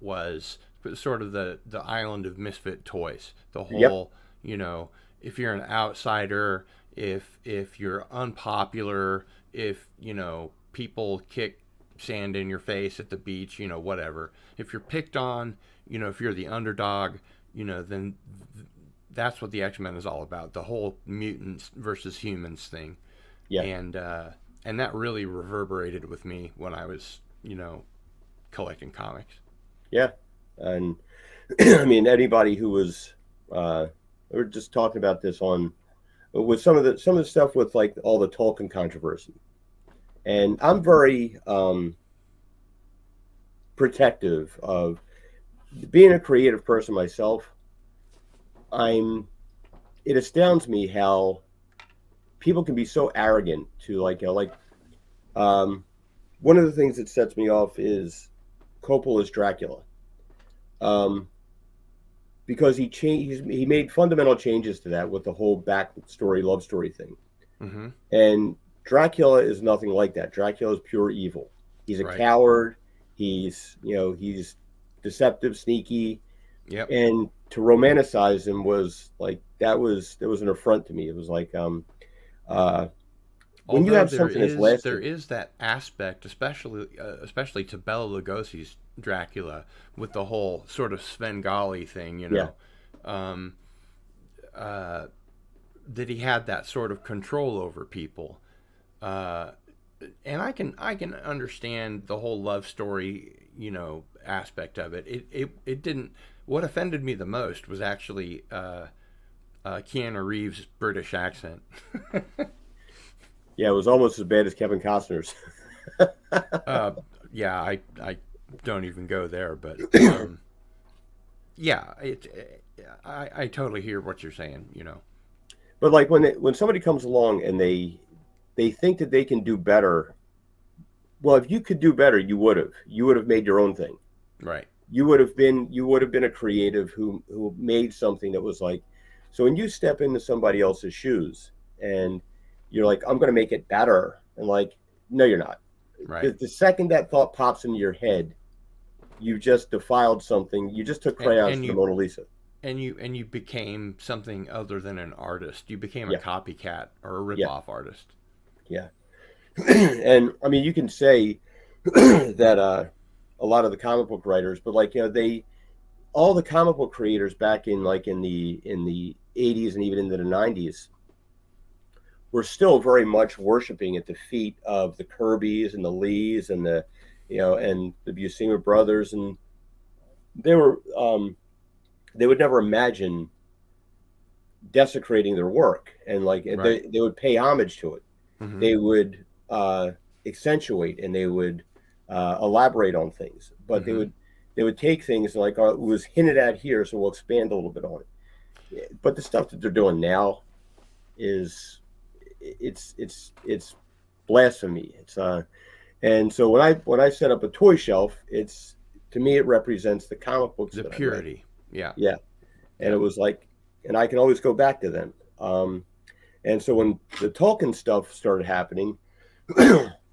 was sort of the island of misfit toys. The yep, whole, if you're an outsider, if you're unpopular, if, people kick sand in your face at the beach, whatever. If you're picked on, if you're the underdog, then that's what the X-Men is all about. The whole mutants versus humans thing. yeah, And and that really reverberated with me when I was, collecting comics. yeah, and I mean anybody who was we were just talking about this on with some of the stuff with like all the Tolkien controversy, and I'm very protective of being a creative person myself. I'm it astounds me how people can be so arrogant to um, one of the things that sets me off is Coppola's Dracula. Um, because he made fundamental changes to that with the whole backstory love story thing. Mm-hmm. And Dracula is nothing like that. Dracula is pure evil. He's a Right. coward. He's deceptive, sneaky, Yep. and to romanticize him was like that was an affront to me. It was like uh, when you Although have something that's there lasted, is that aspect, especially to Bela Lugosi's Dracula, with the whole sort of Svengali thing, yeah, um, uh, that he had that sort of control over people. Uh, and I can understand the whole love story, aspect of it. It didn't. What offended me the most was actually Keanu Reeves' British accent. yeah, it was almost as bad as Kevin Costner's. uh, yeah, I don't even go there, but yeah, I totally hear what you're saying. But like when somebody comes along and they think that they can do better, well, if you could do better, you would have made your own thing. Right. You would have been a creative who made something that was like. So when you step into somebody else's shoes and you're like, I'm going to make it better, and like, no, you're not. Right. The second that thought pops into your head, you just defiled something. You just took And crayons and to the you Mona Lisa. and you became something other than an artist. You became a Yeah, copycat or a yeah, rip-off artist. yeah. And I mean, you can say that a lot of the comic book writers, but like they all the comic book creators back in like in the 80s and even into the 90s were still very much worshiping at the feet of the Kirbys and the Lees and and the Buscema brothers, and they were they would never imagine desecrating their work, and like Right. they would pay homage to it. Mm-hmm. They would accentuate and they would elaborate on things, but they Mm-hmm. would they would take things like, oh, it was hinted at here, so we'll expand a little bit on it. But the stuff that they're doing now is it's blasphemy. It's and so when I set up a toy shelf, it's to me it represents the comic books The that I read. purity. Yeah. Yeah, and it Yeah. was like, and I can always go back to them. And so when the Tolkien stuff started happening,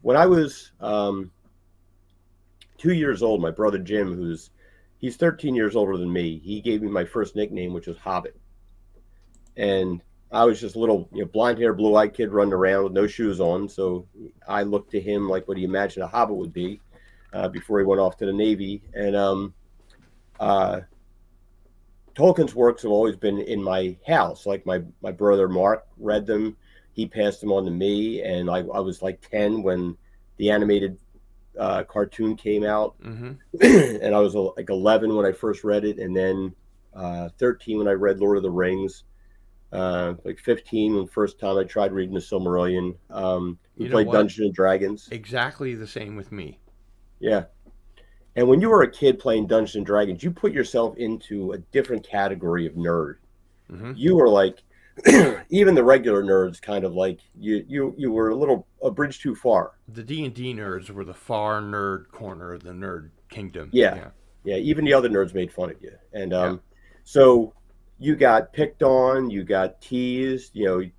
when I was 2 years old, my brother Jim, he's 13 years older than me, he gave me my first nickname, which was Hobbit. And I was just a little, blonde hair, blue eyed kid running around with no shoes on. So I looked to him like what he imagined a Hobbit would be before he went off to the Navy. And uh, Tolkien's works have always been in my house. Like my brother Mark read them. He passed them on to me, and I was like 10 when the animated cartoon came out, Mm-hmm. and I was like 11 when I first read it, and then 13 when I read Lord of the Rings. Like 15 when the first time I tried reading the Silmarillion. We You know played what? Dungeons and Dragons. Exactly the same with me. Yeah. And when you were a kid playing Dungeons and Dragons, you put yourself into a different category of nerd. Mm-hmm. You were like, even the regular nerds, kind of like you were a bridge too far. The D&D nerds were the far nerd corner of the nerd kingdom. Yeah, Yeah. yeah. Even the other nerds made fun of you, and Yeah. so you got picked on, you got teased.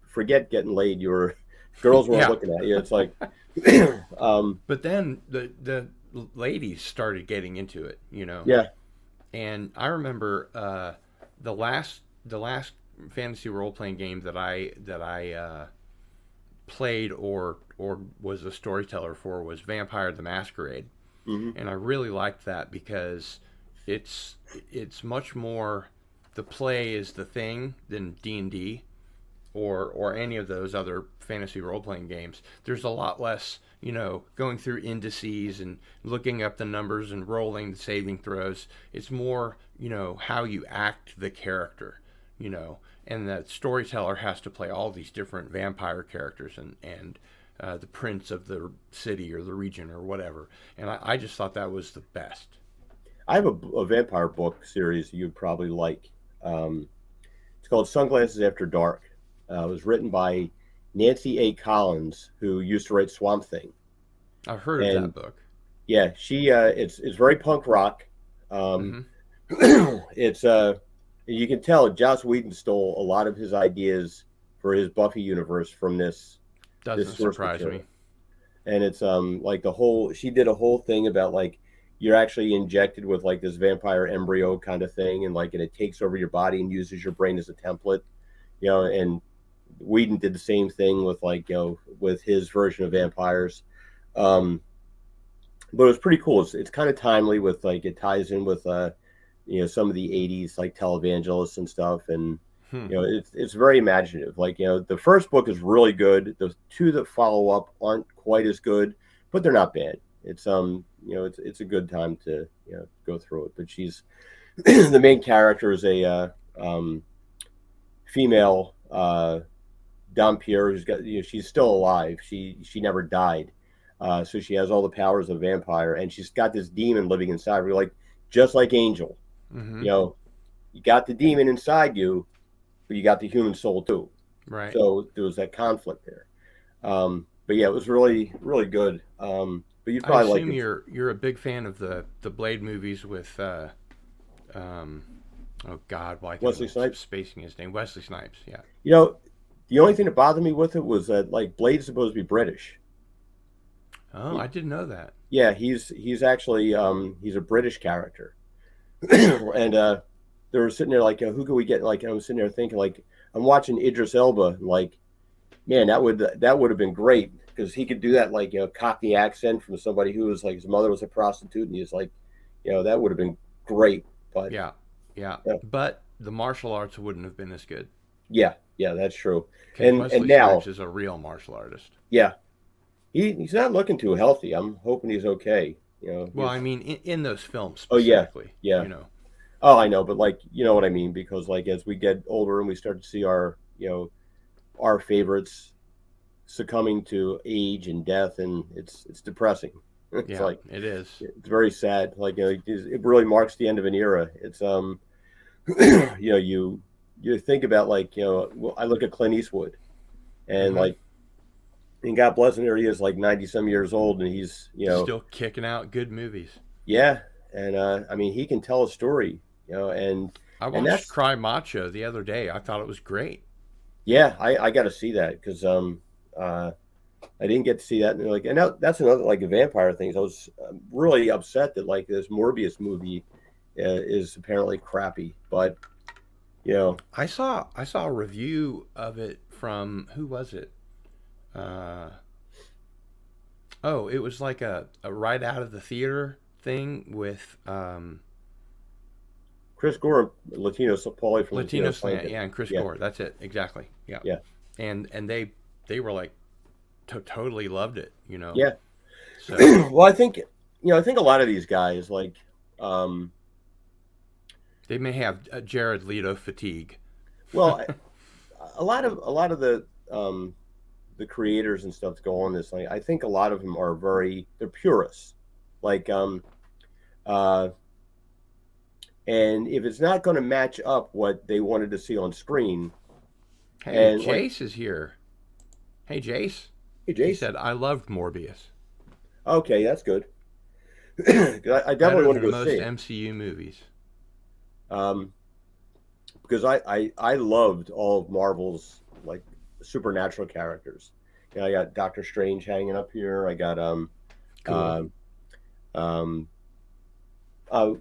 Forget getting laid. You were girls weren't Yeah. looking at you. It's like, um, But then the ladies started getting into it, you know. yeah. And I remember the last fantasy role playing game that I played or was a storyteller for was Vampire the Masquerade, Hmm. and I really liked that because it's it's much more, the play is the thing than D&D or any of those other fantasy role playing games. There's a lot less, going through indices and looking up the numbers and rolling the saving throws. It's more, how you act the character, you know, and the storyteller has to play all these different vampire characters and the prince of the city or the region or whatever. And I just thought that was the best. I have a vampire book series you'd probably like. Um, it's called Sunglasses After Dark. It was written by Nancy A. Collins, who used to write Swamp Thing, I've heard of that and book. yeah, she it's very punk rock. Um, Hmm. it's you can tell Joss Whedon stole a lot of his ideas for his Buffy universe from this Doesn't source surprise me. material. And it's like the whole she did a whole thing about like you're actually injected with like this vampire embryo kind of thing, and it takes over your body and uses your brain as a template, and Whedon did the same thing with with his version of vampires. um but it was pretty cool. It's kind of timely with like it ties in with some of the 80s like televangelists and stuff, and Hmm. it's very imaginative. The first book is really good. The two that follow up aren't quite as good, but they're not bad. It's a good time to go through it. But she's the main character is a female Dampier who's got she's still alive. She never died. So she has all the powers of a vampire, and she's got this demon living inside her, like just like Angel. Hmm. You know, you got the demon inside you, but you got the human soul too. Right. So there was that conflict there. But yeah, it was really, really good. But you'd I probably like assume it. you're a big fan of the Blade movies with um oh God, why can Wesley I'm Snipes. spacing his name? Wesley Snipes. Yeah. You know, the only thing that bothered me with it was that like Blade's supposed to be British. Oh, I didn't know that. Yeah, he's actually he's a British character, and they were sitting there like, who could we get? Like, I was sitting there thinking like, I'm watching Idris Elba, like, man, that would have been great because he could do that like Cockney accent from somebody who was like his mother was a prostitute, and he's like, that would have been great. But Yeah. Yeah. yeah, But the martial arts wouldn't have been as good yeah, that's true. because And Wesley now, Snipes is a real martial artist. yeah, he's not looking too healthy. I'm hoping he's okay. Well, I mean, in those films Oh yeah, specifically, yeah. Oh, I know, but like you know what I mean because like as we get older and we start to see our favorites succumbing to age and death, and it's depressing. It's Yeah, like it is. it's very sad. Like it really marks the end of an era. It's you think about like well, I look at Clint Eastwood and Hmm. like and God bless him, here he is like 90 some years old, and he's Still kicking out good movies. yeah, and I mean he can tell a story, I and watched that's Cry Macho the other day. I thought it was great. yeah, I got to see that because uh I didn't get to see that. And that's another like a vampire thing. So I was really upset that like this Morbius movie is apparently crappy. But you know, I saw a review of it from who was it? Uh, oh, it was like a right out of the theater thing with Chris Gore, Latino, Paulie from Latino Latino Slant. Slant, yeah, and Chris Yeah, Gore. That's it, exactly. Yeah, yeah, and they were like totally loved it, you know. yeah. So Well, I think I think a lot of these guys like, um, they may have Jared Leto fatigue. well, a lot of the creators and stuff that go on this. Like, I think a lot of them are they're purists. Like, uh, and if it's not going to match up what they wanted to see on screen, Hey, and like, Jace is here. Hey, Jace. hey, He Jace, said, I loved Morbius. okay, that's good. 'Cause I definitely Better want to than go see most it. MCU movies. Um, because I loved all of Marvel's like supernatural characters. I got Doctor Strange hanging up here. I got Cool. uh, um uh,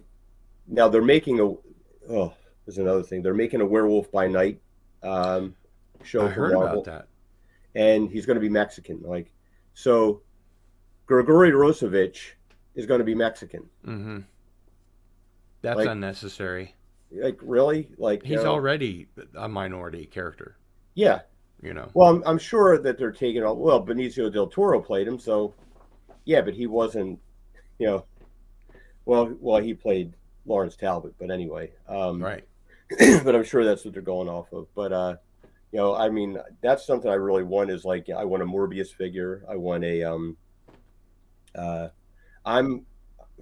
now they're making a oh there's another thing, they're making a Werewolf by Night um show I for heard about Marvel, that. and he's going to be Mexican. Like, so Grigori Rosovich is going to be Mexican. Mm-hmm. That's Like, unnecessary. really, like, He's already a minority character, yeah. you know. Well, I'm sure that they're taking all. Well, Benicio del Toro played him, so yeah, but he wasn't. You know, well, he played Lawrence Talbot, but anyway. Right. But I'm sure that's what they're going off of. But I mean, that's something I really want. Is like, I want a Morbius figure. I want a uh, I'm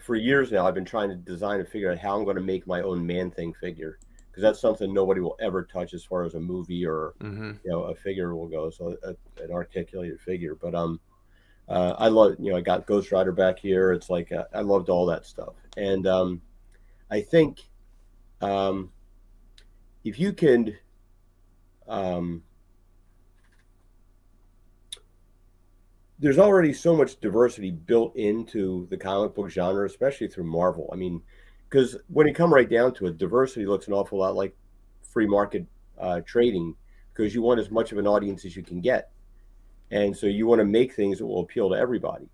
for years now. I've been trying to design and figure out how I'm going to make my own Man Thing figure, because that's something nobody will ever touch as far as a movie or Mm-hmm. a figure will go. So an articulated figure, but I love, I got Ghost Rider back here. It's like, I loved all that stuff, and I think, um, if you can, um, there's already so much diversity built into the comic book genre, especially through Marvel. I mean, because when you come right down to it, diversity looks an awful lot like free market trading, because you want as much of an audience as you can get, and so you want to make things that will appeal to everybody.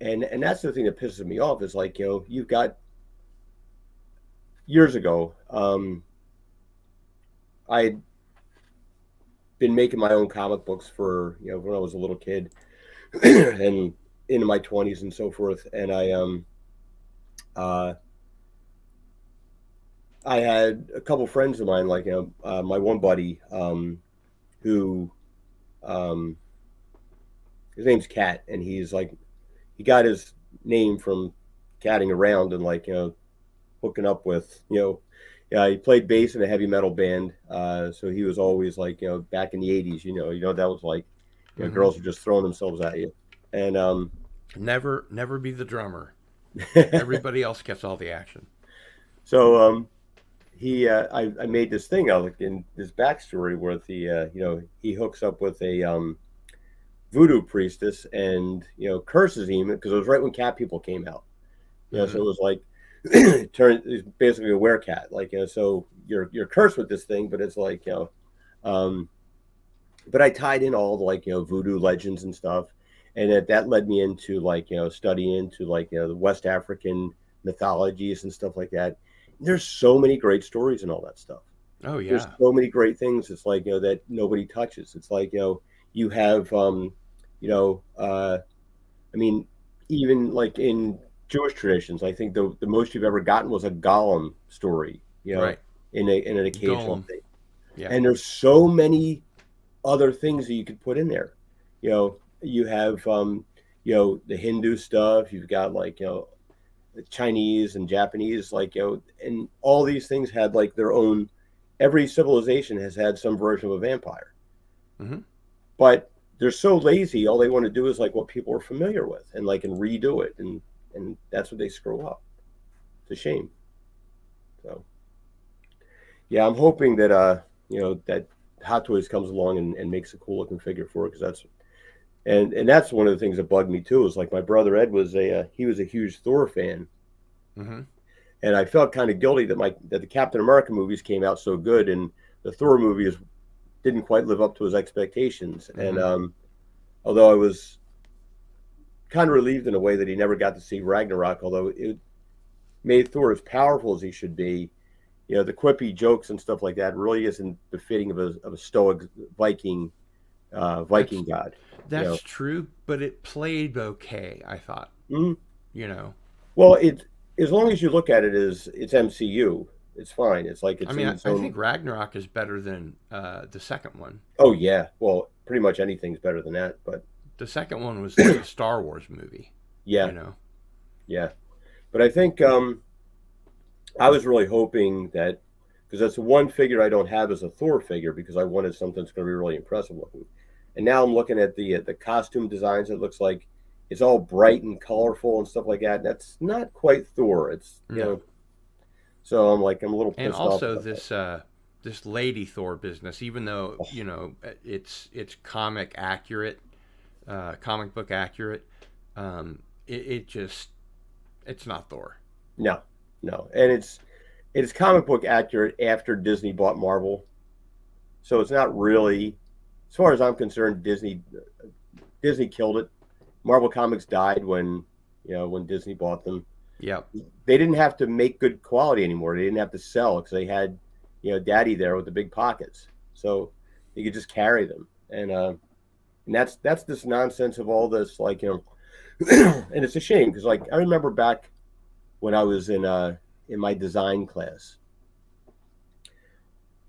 And that's the thing that pisses me off is like, you've got years ago, I had been making my own comic books for, when I was a little kid and into my 20s and so forth. And uh, I had a couple friends of mine, like, my one buddy, who, um, his name's Cat, and he's like, he got his name from catting around and, like, hooking up with, yeah, he played bass in a heavy metal band. So he was always like, back in the '80s, that was like, Mm-hmm. girls were just throwing themselves at you. And Never be the drummer. Everybody else gets all the action. so I made this thing out, like, in this backstory where he hooks up with a voodoo priestess and curses him, because it was right when Cat People came out. So Mm-hmm. it was like, it's basically a werecat. Like, so you're cursed with this thing, but it's like, um, but I tied in all the, like, voodoo legends and stuff, and that led me into, like, studying into, like, the West African mythologies and stuff like that. There's so many great stories and all that stuff. Oh There's yeah. so many great things. It's like, that nobody touches. It's like, you have, you know uh, I mean, even like in Jewish traditions, I think the most you've ever gotten was a Gollum story, Right. in an occasional Golem. thing. Yeah. And there's so many other things that you could put in there. You have, the Hindu stuff. You've got, like, the Chinese and Japanese, like, and all these things had, like, their own. Every civilization has had some version of a vampire, Mm-hmm. but they're so lazy. All they want to do is, like, what people are familiar with, and, like, and redo it, and that's what they screw up. It's a shame. So yeah, I'm hoping that that Hot Toys comes along and makes a cool looking figure for it, because that's one of the things that bugged me too. Is like, my brother Ed was he was a huge Thor fan, Mm-hmm. and I felt kind of guilty that the Captain America movies came out so good, and the Thor movies didn't quite live up to his expectations. And Mm-hmm. although I was kind of relieved in a way that he never got to see Ragnarok, although it made Thor as powerful as he should be, the quippy jokes and stuff like that really isn't befitting of a stoic Viking That's Viking god. You that's know, true, but it played okay, I thought. Mhm. You know. Well, it as long as you look at it as it's MCU, it's fine. It's like I it's mean, in I, its I own. think Ragnarok is better than the second one. Oh yeah, well, pretty much anything's better than that. But The second one was like a Star Wars movie, yeah, you know. yeah. But I think I was really hoping that because that's the one figure I don't have as a Thor figure because I wanted something that's going to be really impressive looking. And now I'm looking at the costume designs. It looks like it's all bright and colorful and stuff like that. And that's not quite Thor. It's No. so I'm a little And pissed off also about that. this Lady Thor business, even though, Oh, it's comic book accurate, it just it's not Thor. no, no, and it's comic book accurate after Disney bought Marvel, so it's not really, as far as I'm concerned, Disney killed it. Marvel Comics died when Disney bought them. Yep. They didn't have to make good quality anymore. They didn't have to sell because they had Daddy there with the big pockets, so you could just carry them. And that's this nonsense of all this and it's a shame because I remember back when I was in my design class.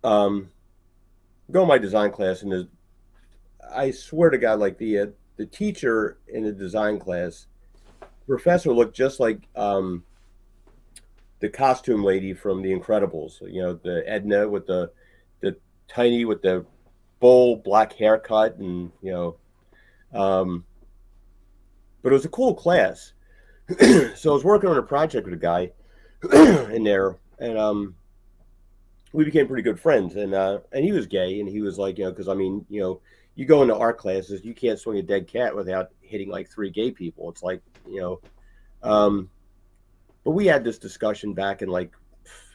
Um, Go to my design class, and I swear to God, like the teacher in the design class, professor looked just like the costume lady from The Incredibles. The Edna with the tiny with the bowl black haircut, and um, but it was a cool class. So I was working on a project with a guy in there, and we became pretty good friends. And he was gay, and he was like, because I mean, you go into art classes, you can't swing a dead cat without hitting like three gay people. It's like, um, but we had this discussion back in like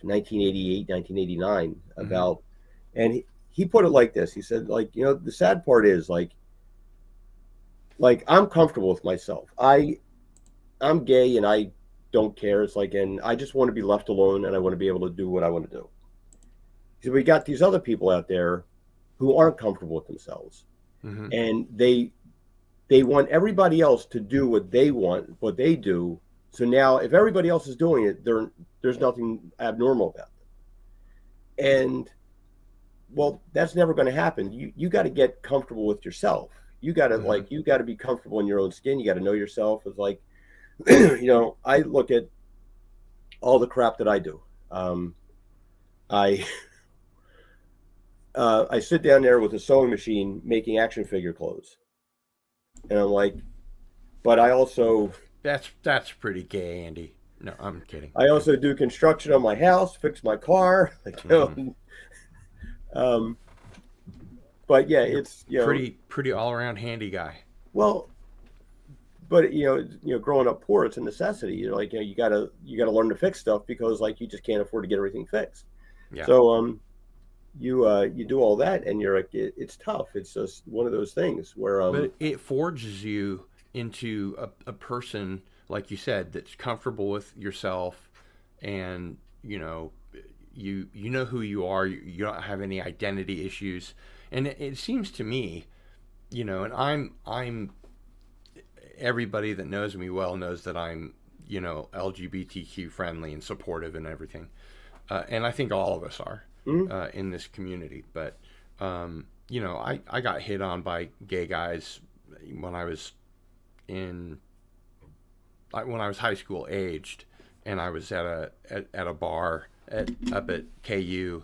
1988, 1989 Hmm. about, and he put it like this. He said, the sad part is like I'm comfortable with myself. I'm gay and I don't care. It's like, and I just want to be left alone and I want to be able to do what I want to do. So we got these other people out there who aren't comfortable with themselves, Hmm. and they want everybody else to do what they want, what they do. So now, if everybody else is doing it, there's nothing abnormal about it. And well, that's never going to happen. You got to get comfortable with yourself. Hmm. You got to be comfortable in your own skin. You got to know yourself. It's like I look at all the crap that I do. I I sit down there with a sewing machine making action figure clothes, and I'm like, but That's pretty gay, Andy. No, I'm kidding. I also do construction on my house, fix my car, Hmm. um, but yeah, You're it's pretty all around handy guy. well, but growing up poor, it's a necessity. You gotta learn to fix stuff because like you just can't afford to get everything fixed. Yeah. So you do all that, and you're like it's tough. It's just one of those things where But it forges you into a person, like you said, that's comfortable with yourself, and you know who you are. You don't have any identity issues, and it seems to me, and I'm everybody that knows me well knows that I'm LGBTQ friendly and supportive and everything, and I think all of us are mm, in this community. But I got hit on by gay guys when I was in when I was high school aged, and I was at a bar up at KU,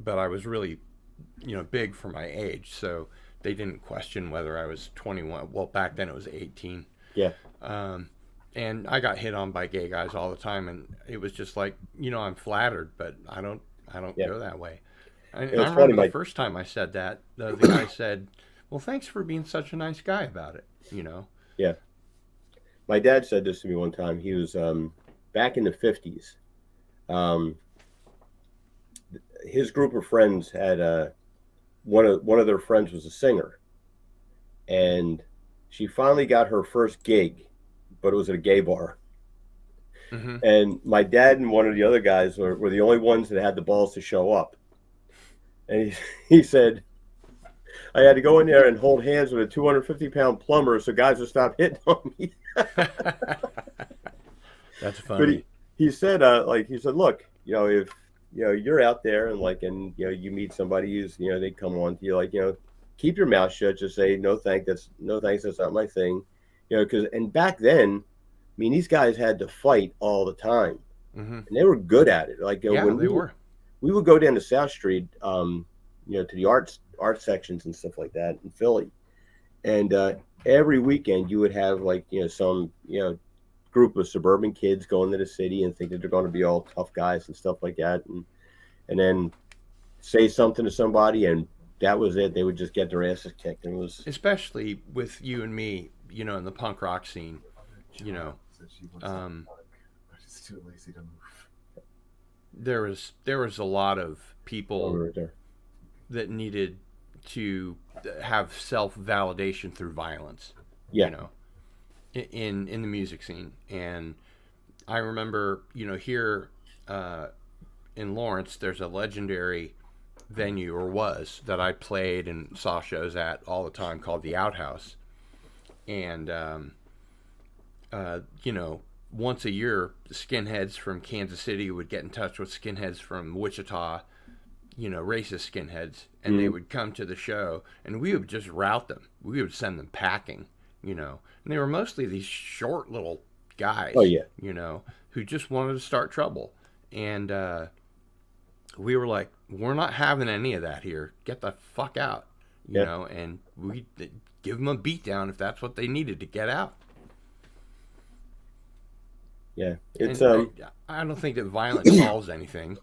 but I was really big for my age, so they didn't question whether I was 21. Well, back then it was 18. yeah, Um, and I got hit on by gay guys all the time, and it was just like, I'm flattered, but I don't yeah. go that way. And I It's funny. remember the My first time I said that, the guy said, "Well, thanks for being such a nice guy about it." Yeah, my dad said this to me one time. He was back in the '50s. Um, his group of friends had one of their friends was a singer, and she finally got her first gig, but it was at a gay bar. Mm-hmm. And my dad and one of the other guys were the only ones that had the balls to show up. And he said, I had to go in there and hold hands with a 250-pound plumber so guys would stop hitting on me. That's But funny. he said, he said, look, if you're out there and you meet somebody who's they come on to you, keep your mouth shut, just say no, no thanks, that's not my thing, because and back then, I mean, these guys had to fight all the time, Mm-hmm. and they were good at it. Yeah, When they were. we would go down to South Street, to the art sections and stuff like that in Philly, and every weekend you would have some group of suburban kids going to the city and think that they're going to be all tough guys and stuff like that, and then say something to somebody, and that was it. They would just get their asses kicked. And it was Especially with you and me, in the punk rock scene, you know, um, there was a lot of people over right there. that needed to have self validation through violence, Yeah. in the music scene. And I remember, here in Lawrence, there's a legendary venue, or was, that I played and saw shows at all the time, called the Outhouse. And once a year, skinheads from Kansas City would get in touch with skinheads from Wichita, racist skinheads, and they would come to the show, and we would just rout them. We would send them packing, and they were mostly these short little guys, Oh yeah. Who just wanted to start trouble. And we were like, we're not having any of that here. Get the fuck out, and we give them a beatdown if that's what they needed to get out. Yeah. It's And I don't think that violence solves anything,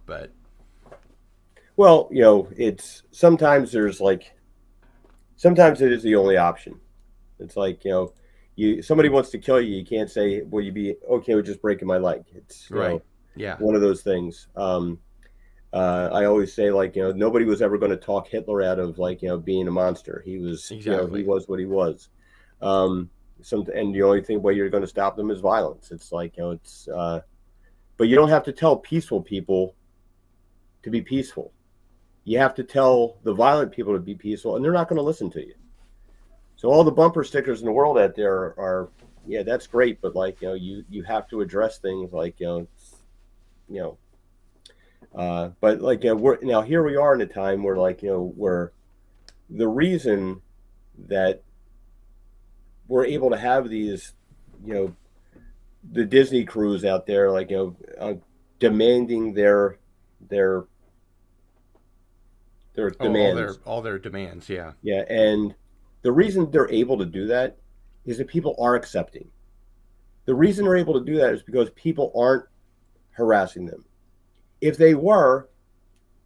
but well, it's sometimes sometimes it is the only option. It's somebody wants to kill you, you can't say, will you be okay with just breaking my leg? It's right, yeah, one of those things. I always say, nobody was ever going to talk Hitler out of being a monster. He was exactly, he was what he was. And the only way you're going to stop them is violence. It's but you don't have to tell peaceful people to be peaceful. You have to tell the violent people to be peaceful, and they're not going to listen to you. So all the bumper stickers in the world out there yeah, that's great, but you have to address things but we're now here we are in a time where where the reason that we're able to have these the Disney crews out there demanding their demands. all their demands, yeah, Yeah, and the reason they're able to do that is that people are accepting. The reason they're able to do that is because people aren't harassing them. If they were,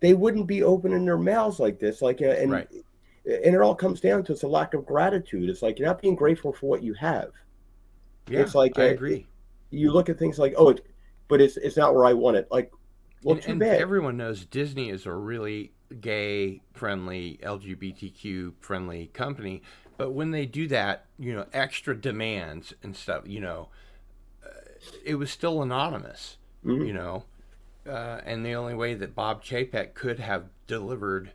they wouldn't be opening their mouths like this. right, And it all comes down to it's a lack of gratitude. It's you're not being grateful for what you have. yeah, It's I agree. you look at things but it's not where I want it. Well, too And bad. everyone knows Disney is a really gay friendly, LGBTQ friendly company, but when they do that, extra demands and stuff, it was still anonymous, Mhm. And the only way that Bob Chapek could have delivered,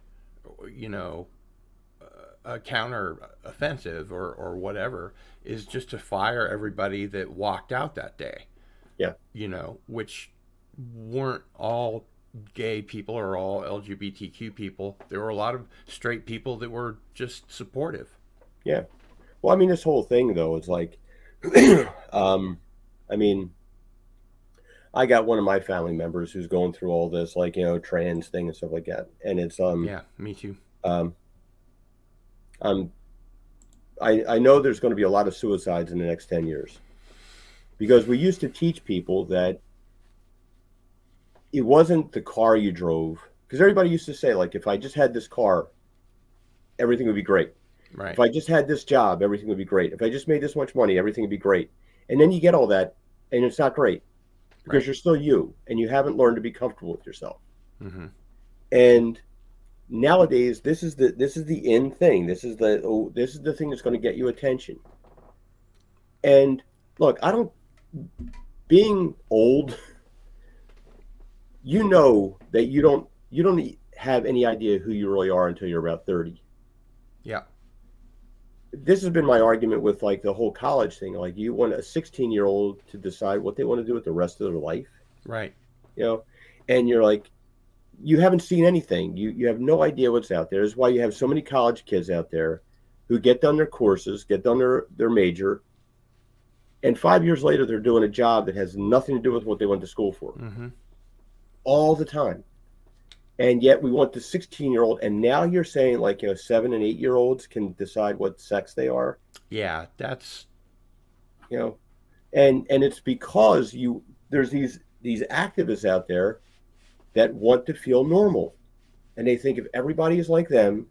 a counter offensive or whatever, is just to fire everybody that walked out that day, Yeah. Which weren't all gay people or all LGBTQ people. There were a lot of straight people that were just supportive. Yeah. Well, I mean, this whole thing though is I mean, I got one of my family members who's going through all this, trans thing and stuff like that, and it's Yeah, me too. um, I'm I know there's going to be a lot of suicides in the next 10 years because we used to teach people that it wasn't the car you drove, because everybody used to say if I just had this car, everything would be great. Right, If I just had this job, everything would be great. If I just made this much money, everything would be great. And then you get all that, and it's not great because right. you're still you, and you haven't learned to be comfortable with yourself. Mm-hmm. And nowadays, this is the in thing. This is the thing that's going to get you attention. And look, being old, you know that you don't have any idea who you really are until you're about 30. Yeah. This has been my argument with like the whole college thing. Like you want a 16-year-old to decide what they want to do with the rest of their life, Right. you know, and you're like, you haven't seen anything. You have no idea what's out there. That's why you have so many college kids out there who get done their courses, get done their major, and 5 years later they're doing a job that has nothing to do with what they went to school for. Mm-hmm. All the time. And yet we want the 16-year-old, and now you're saying like 7 and 8-year-olds can decide what sex they are, Yeah, that's you know, and it's because there's these activists out there that want to feel normal, and they think if everybody is like them,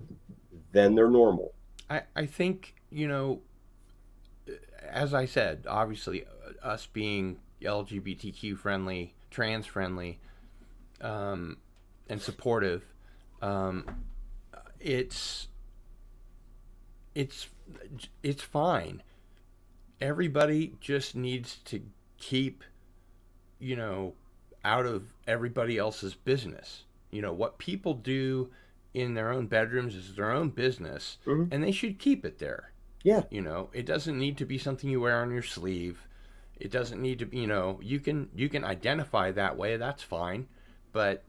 then they're normal. I think, as I said, obviously us being LGBTQ friendly, trans friendly, um, and supportive, um, it's it's it's fine. Everybody just needs to keep, you know, out of everybody else's business. What people do in their own bedrooms is their own business, Hmm. and they should keep it there. Yeah, It doesn't need to be something you wear on your sleeve. It doesn't need to be, you can identify that way, that's fine. But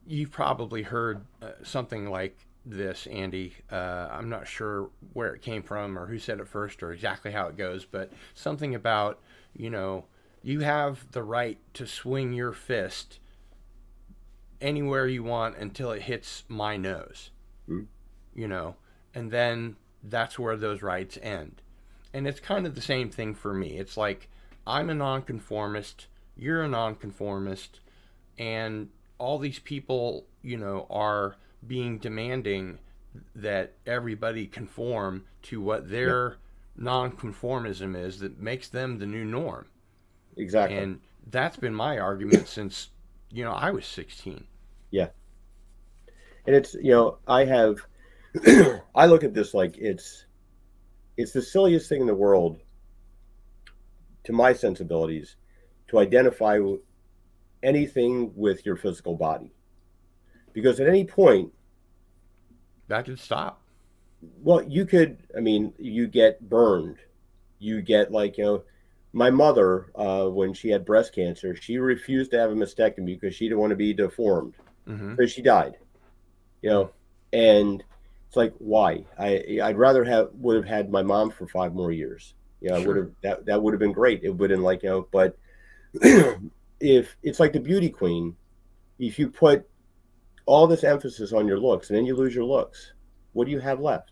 you've probably heard something like this, Andy. I'm not sure where it came from or who said it first or exactly how it goes, but something about, you know, you have the right to swing your fist anywhere you want until it hits my nose, mm, you know, and then that's where those rights end. And it's kind of the same thing for me. It's like I'm a nonconformist, you're a nonconformist, and all these people, are being demanding that everybody conform to what yeah, their nonconformism is that makes them the new norm. exactly. And that's been my argument since, I was 16. Yeah, and it's I have I look at this like it's the silliest thing in the world to my sensibilities to identify anything with your physical body, because at any point, That could stop. well, you could, I mean, you get burned, you get like my mother, when she had breast cancer, she refused to have a mastectomy because she didn't want to be deformed, Mm-hmm. so she died, you Mm. know and it's like, why? I'd rather have would have had my mom for 5 more years. I would Sure. have, that would have been great. It would have been like, but if it's like the beauty queen, if you put all this emphasis on your looks and then you lose your looks, what do you have left?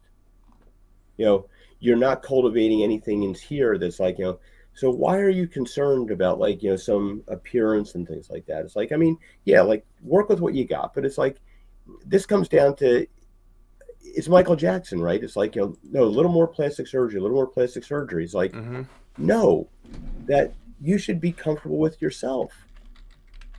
you know you're not cultivating anything in here that's like, so why are you concerned about like, some appearance and things like that? It's like, I mean, yeah, like work with what you got, but it's like this comes down to, it's Michael Jackson, right? It's like, no, a little more plastic surgery, a little more plastic surgery. It's like, Mm-hmm. no, that you should be comfortable with yourself.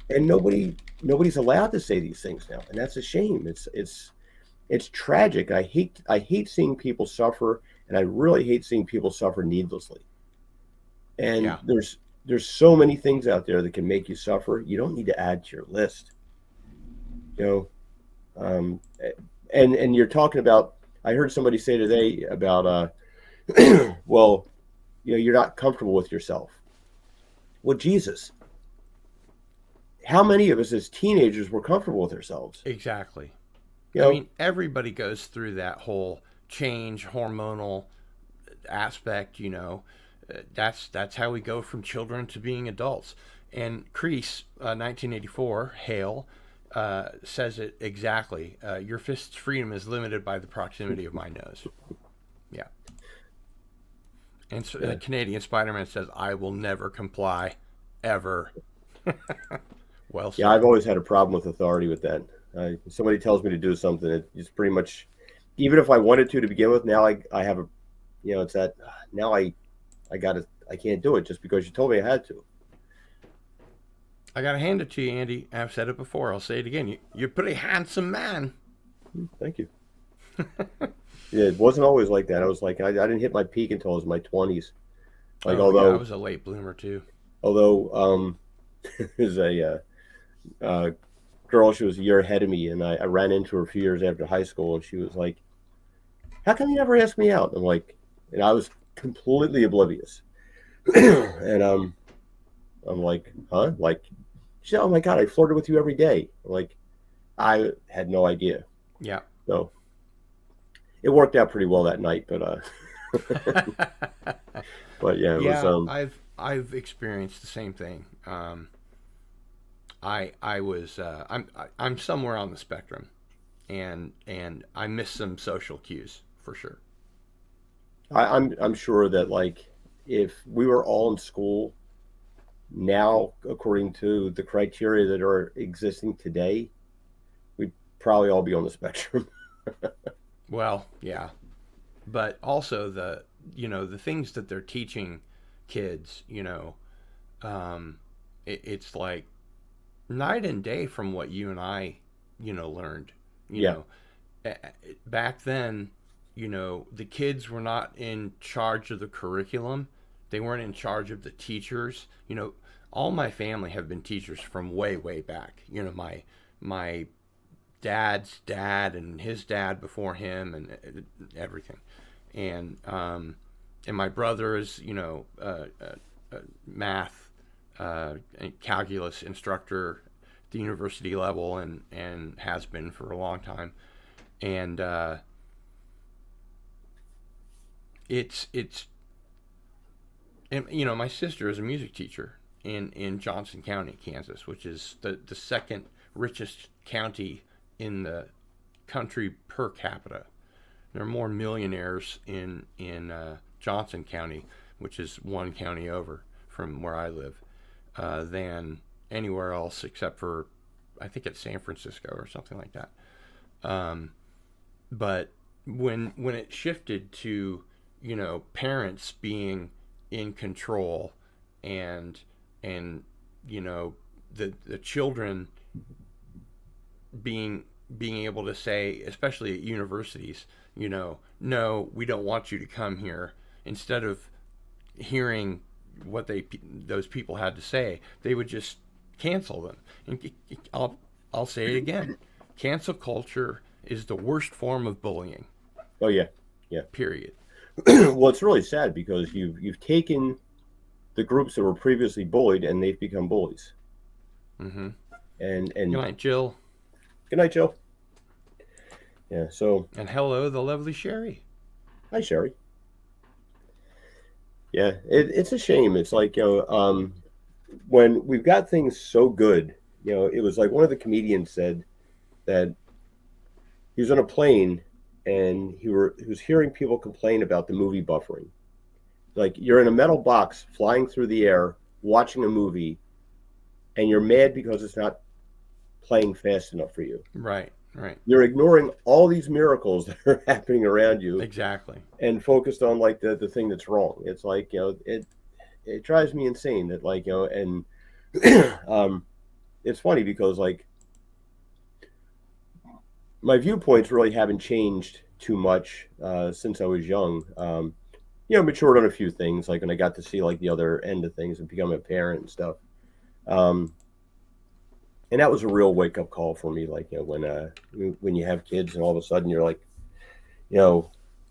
And nobody's allowed to say these things now, and that's a shame. It's tragic. I hate seeing people suffer, and I really hate seeing people suffer needlessly. And Yeah. there's so many things out there that can make you suffer. You don't need to add to your list. You know, um, and you're talking about. I heard somebody say today about, well, you're not comfortable with yourself. Well, Jesus, how many of us as teenagers were comfortable with ourselves? Exactly. You I know, mean, everybody goes through that whole change hormonal aspect. That's how we go from children to being adults. And Crease, 1984, Hale, says it exactly. Your fist's freedom is limited by the proximity of my nose. Yeah. And so, yeah, Canadian Spider-Man says, "I will never comply, ever." Well yeah. I've said. always had a problem with authority with that. If somebody tells me to do something, it's pretty much, even if I wanted to begin with. Now I have a, it's that now I can't do it just because you told me I had to. I gotta hand it to you, Andy. I've said it before. I'll say it again. You're a pretty handsome man. Thank you. Yeah, it wasn't always like that. I was like, I didn't hit my peak until I was in my 20s. Like Oh yeah, I although was a late bloomer too. although there's a girl, she was a year ahead of me, and I ran into her a few years after high school, and she was like, "How come you never asked me out?" I'm like, and I was completely oblivious, and I'm like, huh? Like, she said, "Oh my god, I flirted with you every day." I'm like, I had no idea. Yeah. So it worked out pretty well that night, but yeah, it was Yeah, I've experienced the same thing. I was I'm somewhere on the spectrum, and I miss some social cues for sure. I'm sure that like if we were all in school now, according to the criteria that are existing today, we'd probably all be on the spectrum. Well, yeah, but also the things that they're teaching kids, um, it's like night and day from what you and I, learned. You Yeah, know, back then, the kids were not in charge of the curriculum. They weren't in charge of the teachers. All my family have been teachers from way, way back. My dad's dad and his dad before him and everything. And my brother is, math and calculus instructor at the university level and has been for a long time. And it's and my sister is a music teacher in Johnson County, Kansas, which is the second richest county in the country per capita. There are more millionaires in Johnson County, which is one county over from where I live, than anywhere else except for I think it's San Francisco or something like that. Um, but when it shifted to parents being in control and and you know the children being able to say, especially at universities, no, we don't want you to come here, instead of hearing what those people had to say, they would just cancel them. And I'll say it again. Cancel culture is the worst form of bullying. oh yeah, yeah. Period. Well, it's really sad because you've taken the groups that were previously bullied and they've become bullies. Mm-hmm. Good And night, Jill, good night, Joe. Yeah. So and hello, the lovely Sherry. hi, Sherry. Yeah, it's a shame. It's like when we've got things so good. It was like one of the comedians said that he was on a plane and he was hearing people complain about the movie buffering. Like you're in a metal box flying through the air watching a movie and you're mad because it's not playing fast enough for you. Right, right, You're ignoring all these miracles that are happening around you exactly. and focused on like the thing that's wrong. It's like, it drives me insane that like, and it's funny because like my viewpoints really haven't changed too much since I was young. Matured on a few things, like when I got to see like the other end of things and become a parent and stuff. Um, and that was a real wake up call for me. Like when you have kids and all of a sudden you're like, you know,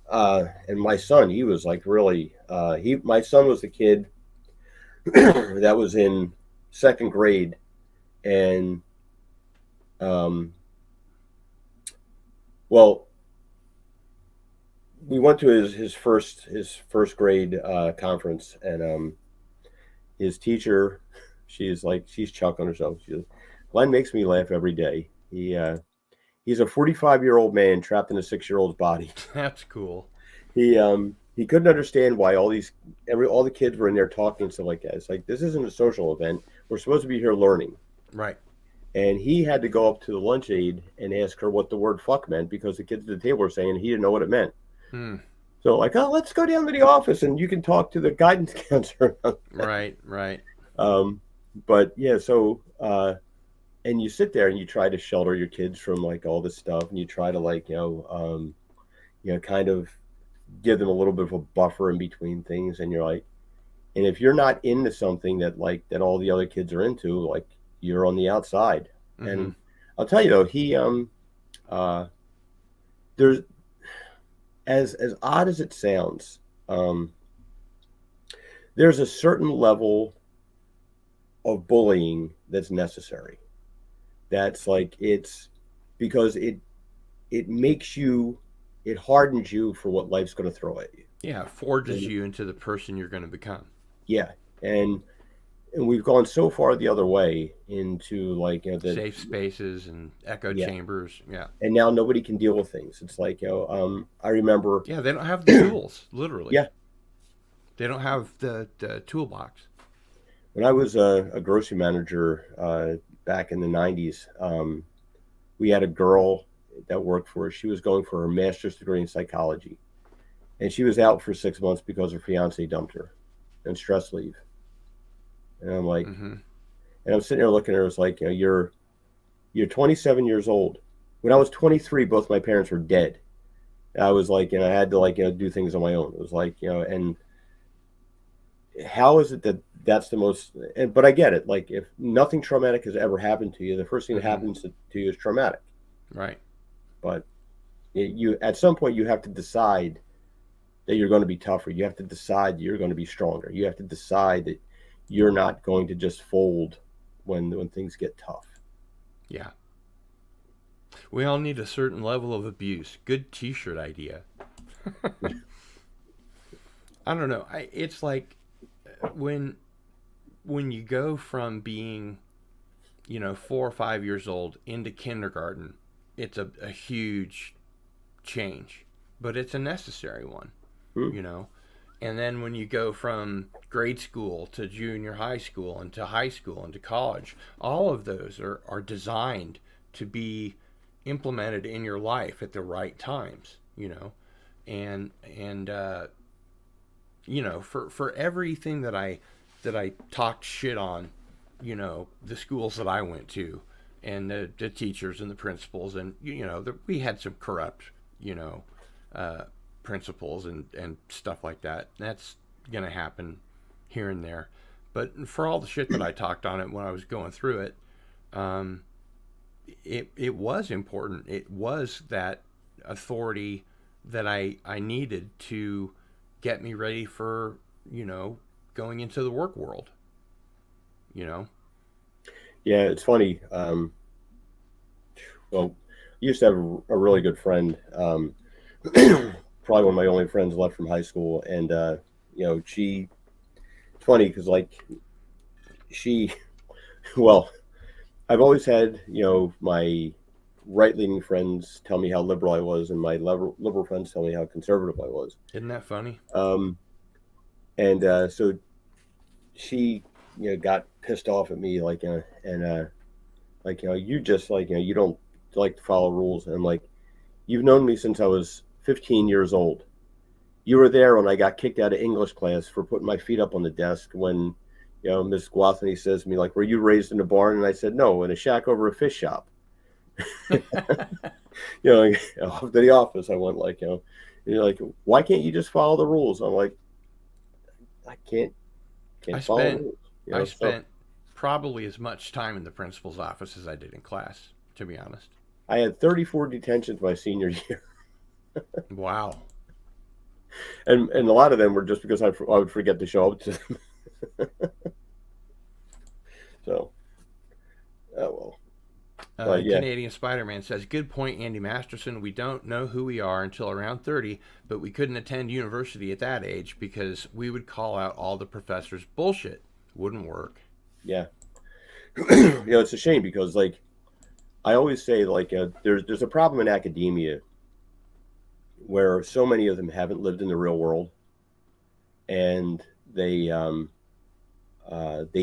and my son, he was like really, my son was the kid that was in second grade, and um, well, we went to his first grade conference, and his teacher, she's chuckling herself. Glenn makes me laugh every day. He's a 45-year-old man trapped in a 6-year-old's body. That's cool. He couldn't understand why all the kids were in there talking and stuff like that. It's like this isn't a social event. We're supposed to be here learning. Right. And he had to go up to the lunch aide and ask her what the word fuck meant because the kids at the table were saying he didn't know what it meant. Hmm. So like, oh, let's go down to the office and you can talk to the guidance counselor. Right, right. um, but yeah, so and you sit there and you try to shelter your kids from like all this stuff, and you try to like kind of give them a little bit of a buffer in between things, and you're like, And if you're not into something that like that all the other kids are into, like you're on the outside. Mm-hmm. And I'll tell you though, he uh there's as odd as it sounds, um there's a certain level of bullying that's necessary. That's like it's because it makes you it hardens you for what life's going to throw at you. Yeah, it forges And you into the person you're going to become. yeah, and we've gone so far the other way into like the Safe spaces and echo yeah, chambers. Yeah. and now nobody can deal with things. It's like I remember Yeah, they don't have the tools, literally. yeah, They don't have the toolbox. when I was a grocery manager back in the '90s, we had a girl that worked for us. She was going for her master's degree in psychology, and she was out for 6 months because her fiance dumped her and stress leave. And I'm like, Mm-hmm. and I'm sitting there looking at her. It's like, you're 27 years old. When I was 23, both my parents were dead. I was like, I had to like, do things on my own. It was like, and how is it that that's the most? And but I get it. Like, if nothing traumatic has ever happened to you, the first thing that Mm-hmm. happens to you is traumatic. Right. But you at some point you have to decide that you're going to be tougher. You have to decide that you're going to be stronger. You have to decide that you're not going to just fold when things get tough. Yeah. We all need a certain level of abuse. Good T-shirt idea. I don't know. It's like when when you go from being 4 or 5 years old into kindergarten, it's a huge change, but it's a necessary one, Hmm? you know. And then when you go from grade school to junior high school and to high school and to college, all of those are designed to be implemented in your life at the right times, and for everything that I talked shit on, the schools that I went to, and the teachers and the principals, and we had some corrupt, you know, uh, principals and stuff like that. That's gonna happen here and there, but for all the shit that I talked on it when I was going through it, um, it was important. It was that authority that I needed to get me ready for going into the work world. You know. Yeah, it's funny. Well, I used to have a really good friend. Probably one of my only friends left from high school, and she. It's funny because like she, well, I've always had my right leaning friends tell me how liberal I was, and my liberal friends tell me how conservative I was. Isn't that funny? Um, and so she, got pissed off at me, like, and like, you just like, you don't like to follow rules. And I'm like, you've known me since I was 15 years old. You were there when I got kicked out of English class for putting my feet up on the desk when, Miss Guathany says to me, like, were you raised in a barn? And I said, no, in a shack over a fish shop. Like, off to the office, I went like, and you're like, why can't you just follow the rules? I'm like, I I can't follow the spent rules. I So spent probably as much time in the principal's office as I did in class, to be honest. I had 34 detentions my senior year. Wow. And a lot of them were just because I would forget to show up to them. So, oh well. But yeah, Canadian Spider-Man says, "Good point, Andy Masterson. We don't know who we are until around 30, but we couldn't attend university at that age because we would call out all the professors' bullshit. Wouldn't work." yeah. It's a shame because like I always say, like there's a problem in academia where so many of them haven't lived in the real world, and they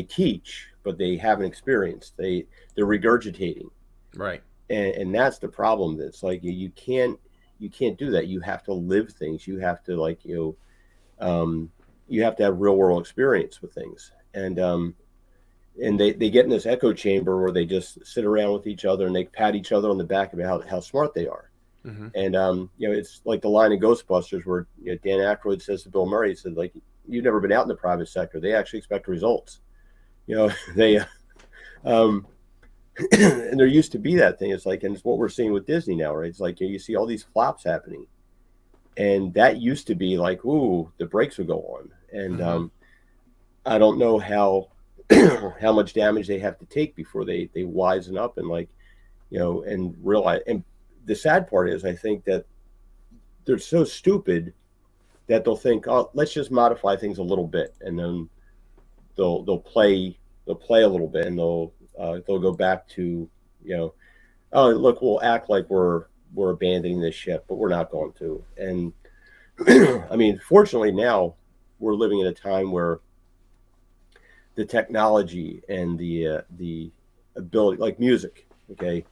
teach, but they haven't experienced. They're regurgitating, Right. and that's the problem. That's like you can't do that. You have to live things. You have to like you have to have real world experience with things. And they get in this echo chamber where they just sit around with each other and they pat each other on the back about how smart they are. Mm-hmm. And it's like the line in Ghostbusters where Dan Aykroyd says to Bill Murray, he said, like, you've never been out in the private sector. They actually expect results. You know, they um, and there used to be that thing. It's like, and it's what we're seeing with Disney now, right? It's like you see all these flops happening, and that used to be like, ooh, the brakes would go on, and Mm-hmm. I don't know how how much damage they have to take before they wisen up and like and realize. And the sad part is, I think that they're so stupid that they'll think, oh, let's just modify things a little bit, and then they'll play a little bit, and they'll go back to oh, look, we'll act like we're abandoning this ship, but we're not going to. And I mean, fortunately now we're living in a time where the technology and the ability, like music, okay,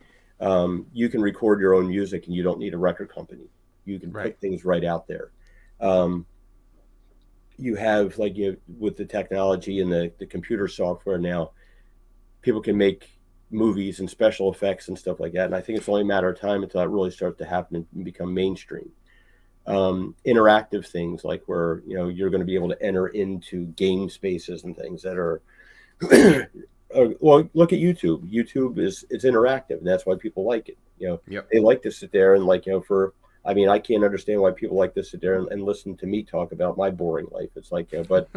you can record your own music and you don't need a record company. You can Right. put things right out there. Um, you have like with the technology and the computer software now, people can make movies and special effects and stuff like that. And I think it's only a matter of time until that really starts to happen and become mainstream. Interactive things like where you're going to be able to enter into game spaces and things that are well, look at YouTube. YouTube is it's interactive, and that's why people like it. Yep. They like to sit there and like for. I mean, I can't understand why people like to sit there and listen to me talk about my boring life. It's like, but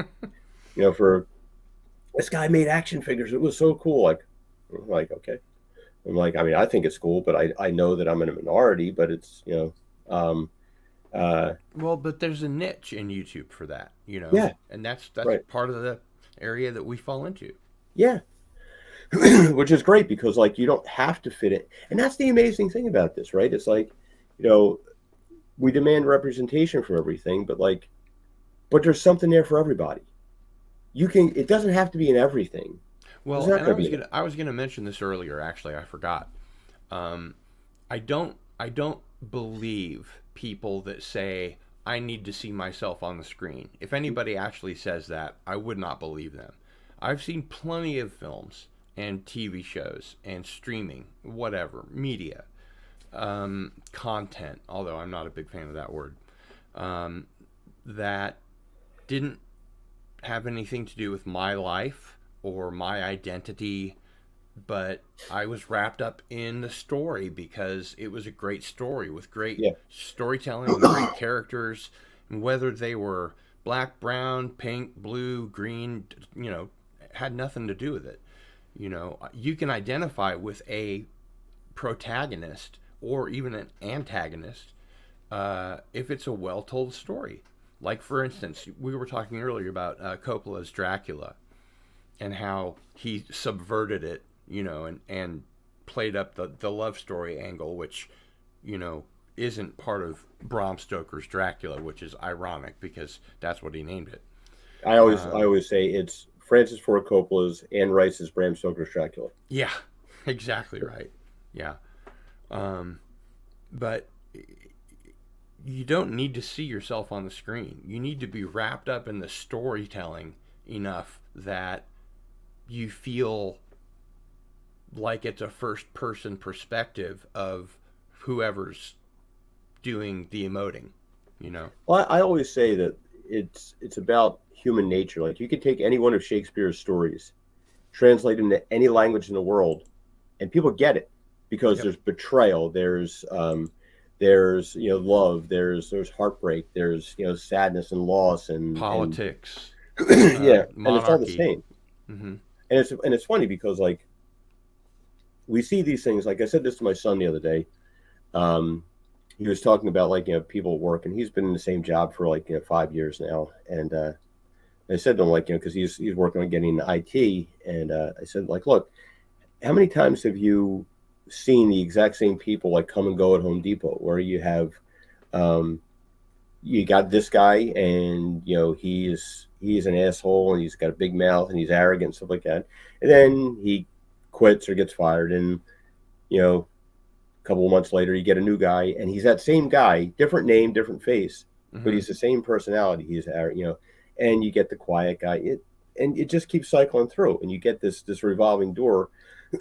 for this guy made action figures. It was so cool. Like okay. I'm like, I mean, I think it's cool, but I know that I'm in a minority. But it's um, uh, Well, but there's a niche in YouTube for that, yeah, and that's right, part of the area that we fall into. yeah, which is great because like you don't have to fit it, and that's the amazing thing about this, right? It's like, you know, we demand representation for everything, but there's something there for everybody. You can. It doesn't have to be in everything. It's Well, not and I going to was be in it. gonna I was gonna mention this earlier. Actually, I forgot. Um, I don't believe people that say I need to see myself on the screen. If anybody actually says that, I would not believe them. I've seen plenty of films and TV shows and streaming, whatever, media, content, although I'm not a big fan of that word, um, that didn't have anything to do with my life or my identity, but I was wrapped up in the story because it was a great story with great Yeah, storytelling, with great characters, and whether they were black, brown, pink, blue, green, had nothing to do with it. You can identify with a protagonist or even an antagonist if it's a well told story. Like, for instance, we were talking earlier about Coppola's Dracula and how he subverted it, and played up the love story angle, which, you know, isn't part of Bram Stoker's Dracula, which is ironic because that's what he named it. I Um, always say it's Francis Ford Coppola's Anne Rice's Bram Stoker's Dracula. yeah, exactly right. Yeah. Um, but you don't need to see yourself on the screen. You need to be wrapped up in the storytelling enough that you feel like it's a first person perspective of whoever's doing the emoting, you know? Well, I always say that it's about human nature. Like you could take any one of Shakespeare's stories, translate them into any language in the world, and people get it because Yep. there's betrayal, there's love, there's heartbreak, there's sadness and loss and Politics, yeah, and it's all the monarchy. same. Mm-hmm. And it's funny because like we see these things. Like I said this to my son the other day. Um, he was talking about like people at work, and he's been in the same job for like 5 years now. And I said to him like because he's working on getting into IT, and I said like, look, how many times have you seen the exact same people like come and go at Home Depot, where you have um, you got this guy, and he's an asshole, and he's got a big mouth, and he's arrogant and stuff like that, and then he quits or gets fired, and you know a couple of months later you get a new guy, and he's that same guy, different name, different face, but Mm-hmm. he's the same personality. He's and you get the quiet guy. And it just keeps cycling through, and you get this revolving door.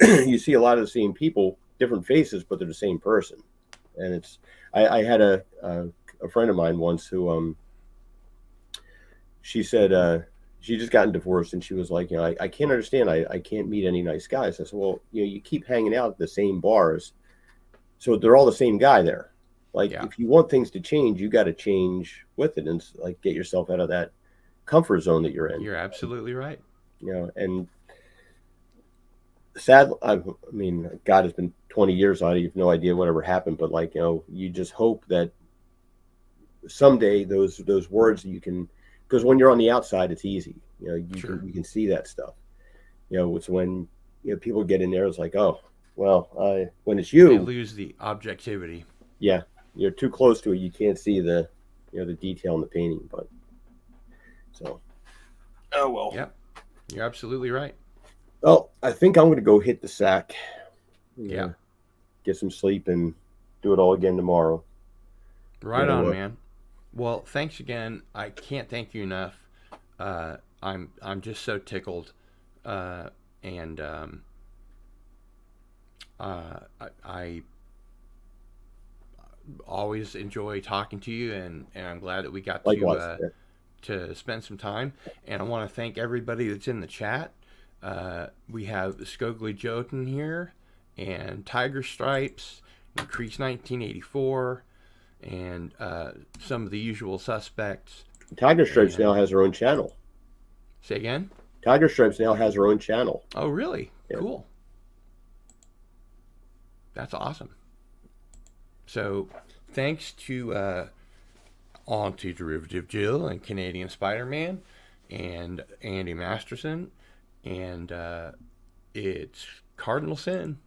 You see a lot of the same people, different faces, but they're the same person. And I had a friend of mine once who she said she just gotten divorced, and she was like, I can't understand. I can't meet any nice guys. I said, well, you keep hanging out at the same bars, so they're all the same guy there. Like, Yeah. if you want things to change, you got to change with it, and like get yourself out of that comfort zone that you're in. You're absolutely right. And sad. I mean, God, has been 20 years. I have no idea whatever happened, but like, you just hope that someday those words that you can, because when you're on the outside, it's easy. Sure. You can see that stuff. It's when people get in there. It's like, oh, well, when it's They you, lose the objectivity. yeah, you're too close to it. You can't see the detail in the painting. But so, oh well. Yep. You're absolutely right. Well, I think I'm going to go hit the sack. Yeah. Get some sleep and do it all again tomorrow. Right on, man. Well, thanks again. I can't thank you enough. I'm just so tickled, and I always enjoy talking to you, and I'm glad that we got Likewise. to spend some time. And I want to thank everybody that's in the chat. We have Skogly Jotun here, and Tiger Stripes, and Crease 1984, and some of the usual suspects. Tiger Stripes now has her own channel. Say again? Tiger Stripes now has her own channel. Oh, really? Yeah. Cool. That's awesome. So, thanks to Auntie Derivative Jill and Canadian Spider-Man and Andy Masterson, and it's Cardinal Sin.